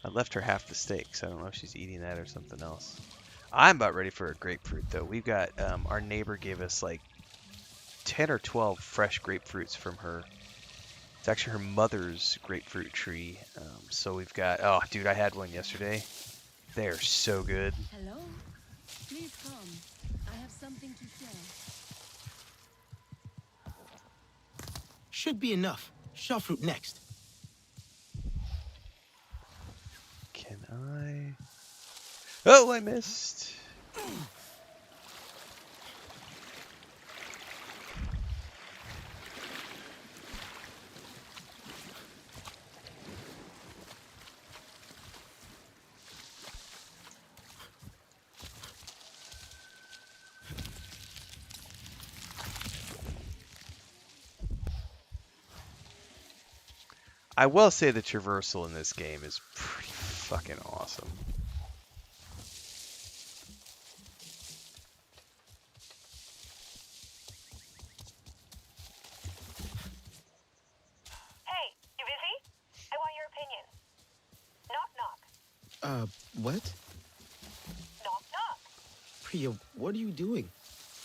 I left her half the steak, so I don't know if she's eating that or something else. I'm about ready for a grapefruit, though. We've got, our neighbor gave us like 10 or 12 fresh grapefruits from her. It's actually her mother's grapefruit tree. So we've got, oh, dude, I had one yesterday. They're so good. Hello. Please come. I have something to share. Should be enough. Shellfruit next. Can I? Oh, I missed. I will say the traversal in this game is pretty fucking awesome. Hey, you busy? I want your opinion. Knock knock. What? Knock knock. Priya, what are you doing?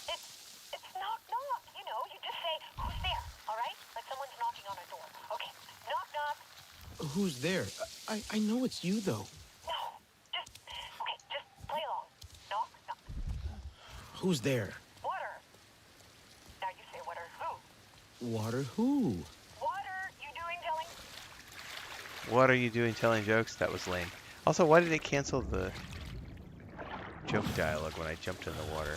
It's knock knock. You know, you just say, who's there, all right? Like someone's knocking on a door. Okay, knock knock. Who's there? I know it's you, though. No, just play along. Knock knock. Who's there? Water. Now you say water who? Water who? Water, you doing telling? What are you doing telling jokes? That was lame. Also, why did it cancel the joke dialogue when I jumped in the water?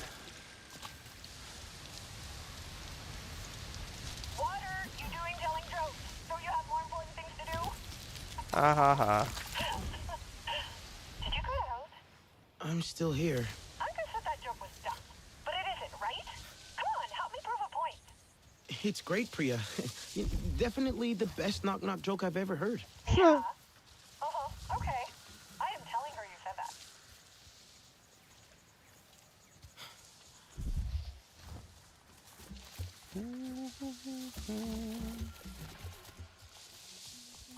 Water, you doing telling jokes? Don't you have more important things to do? Ha ha ha. Did you cut out? I'm still here. I just said that joke was dumb, but it isn't, right? Come on, help me prove a point. It's great, Priya. Definitely the best knock-knock joke I've ever heard. Yeah. Okay. I am telling her you said that.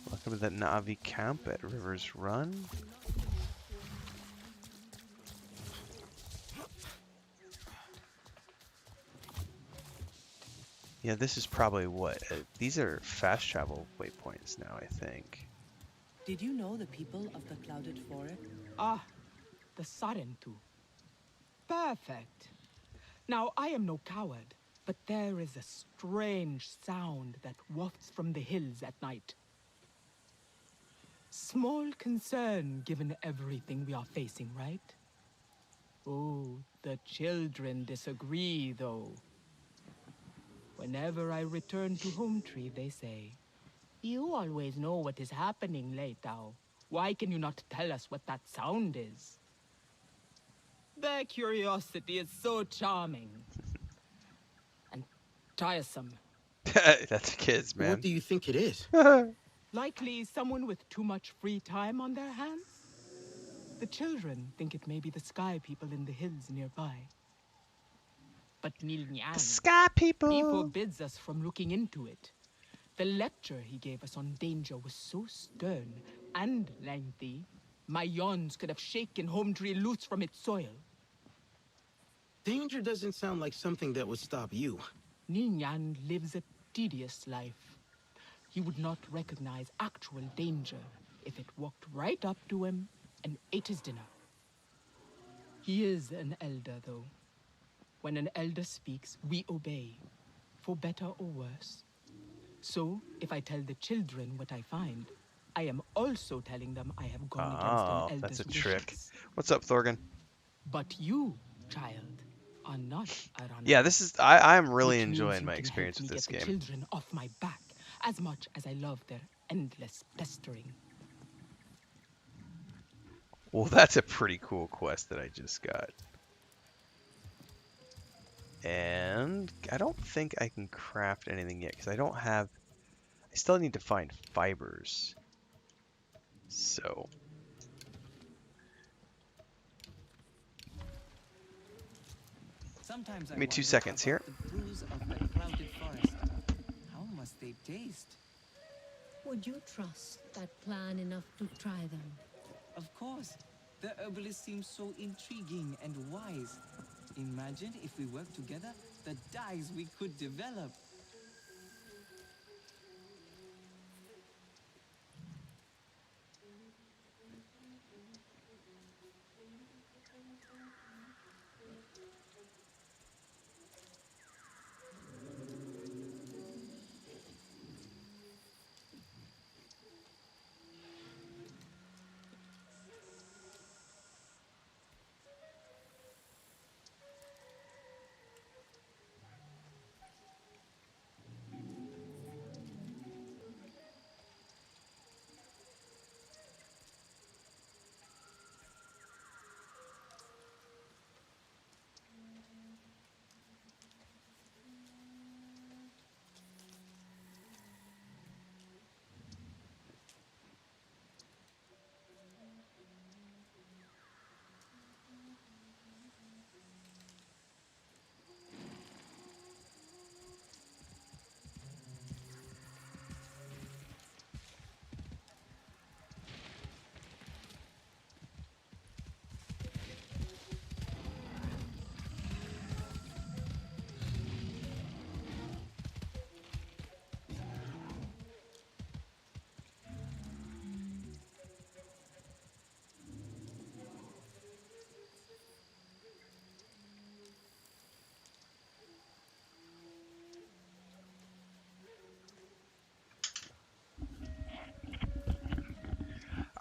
Welcome to the Na'vi camp at River's Run. Yeah, this is probably what? These are fast travel waypoints now, I think. Did you know the people of the Clouded Forest? Ah, the Sarentu. Perfect. Now, I am no coward, but there is a strange sound that wafts from the hills at night. Small concern given everything we are facing, right? Oh, the children disagree, though. Whenever I return to Home Tree, they say, "You always know what is happening, Leitao. Why can you not tell us what that sound is?" Their curiosity is so charming. And tiresome. That's kids, man. What do you think it is? Likely someone with too much free time on their hands? The children think it may be the sky people in the hills nearby. But Nilnyan, The sky people! He forbids us from looking into it. The lecture he gave us on danger was so stern and lengthy, my yawns could have shaken Home Tree loose from its soil. Danger doesn't sound like something that would stop you. Nilnyan lives a tedious life. He would not recognize actual danger if it walked right up to him and ate his dinner. He is an elder, though. When an elder speaks, we obey, for better or worse. So, if I tell the children what I find, I am also telling them I have gone against an elder's that's a trick. wishes. What's up, Thorgan? But you, child, are not a runner. Yeah, this is... I'm really Which means enjoying you my can experience help with me this get the game. children off my back, as much as I love their endless pestering. Well, that's a pretty cool quest that I just got. And I don't think I can craft anything yet, because I don't have... I still need to find fibers. So... Sometimes Give me 2 seconds here. The brews of the crowded forest. How must they taste? Would you trust that plan enough to try them? Of course. The herbalist seems so intriguing and wise. Imagine if we worked together, the dyes we could develop.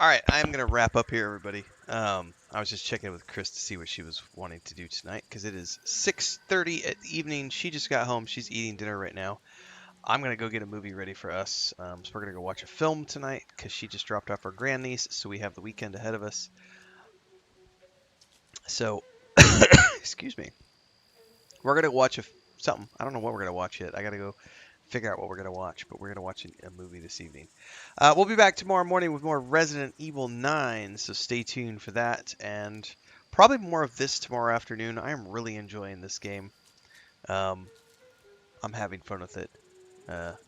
Alright, I'm going to wrap up here, everybody. I was just checking with Chris to see what she was wanting to do tonight, because it is 6:30 at the evening. She just got home. She's eating dinner right now. I'm going to go get a movie ready for us. So we're going to go watch a film tonight, because she just dropped off her grandniece, so we have the weekend ahead of us. So, excuse me. We're going to watch something. I don't know what we're going to watch yet. I got to go figure out what we're going to watch, but we're going to watch a movie this evening. We'll be back tomorrow morning with more Resident Evil 9, so stay tuned for that, and probably more of this tomorrow afternoon. I am really enjoying this game. I'm having fun with it.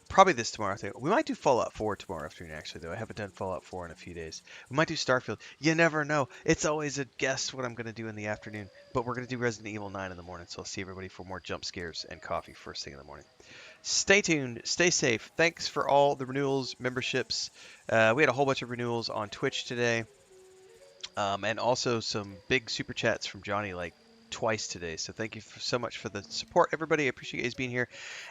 Probably this tomorrow. I think we might do Fallout 4 tomorrow afternoon, actually, though. I haven't done Fallout 4 in a few days. We might do Starfield. You never know. It's always a guess what I'm going to do in the afternoon, but we're going to do Resident Evil 9 in the morning, so I'll see everybody for more jump scares and coffee first thing in the morning. Stay tuned. Stay safe. Thanks for all the renewals, memberships. We had a whole bunch of renewals on Twitch today. And also some big super chats from Johnny, like twice today. So thank you so much for the support, everybody. I appreciate you guys being here.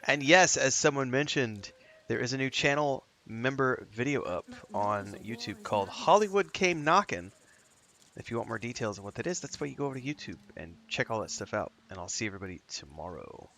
And yes, as someone mentioned, there is a new channel member video up on YouTube called Hollywood Came Knockin'. If you want more details on what that is, that's why you go over to YouTube and check all that stuff out. And I'll see everybody tomorrow.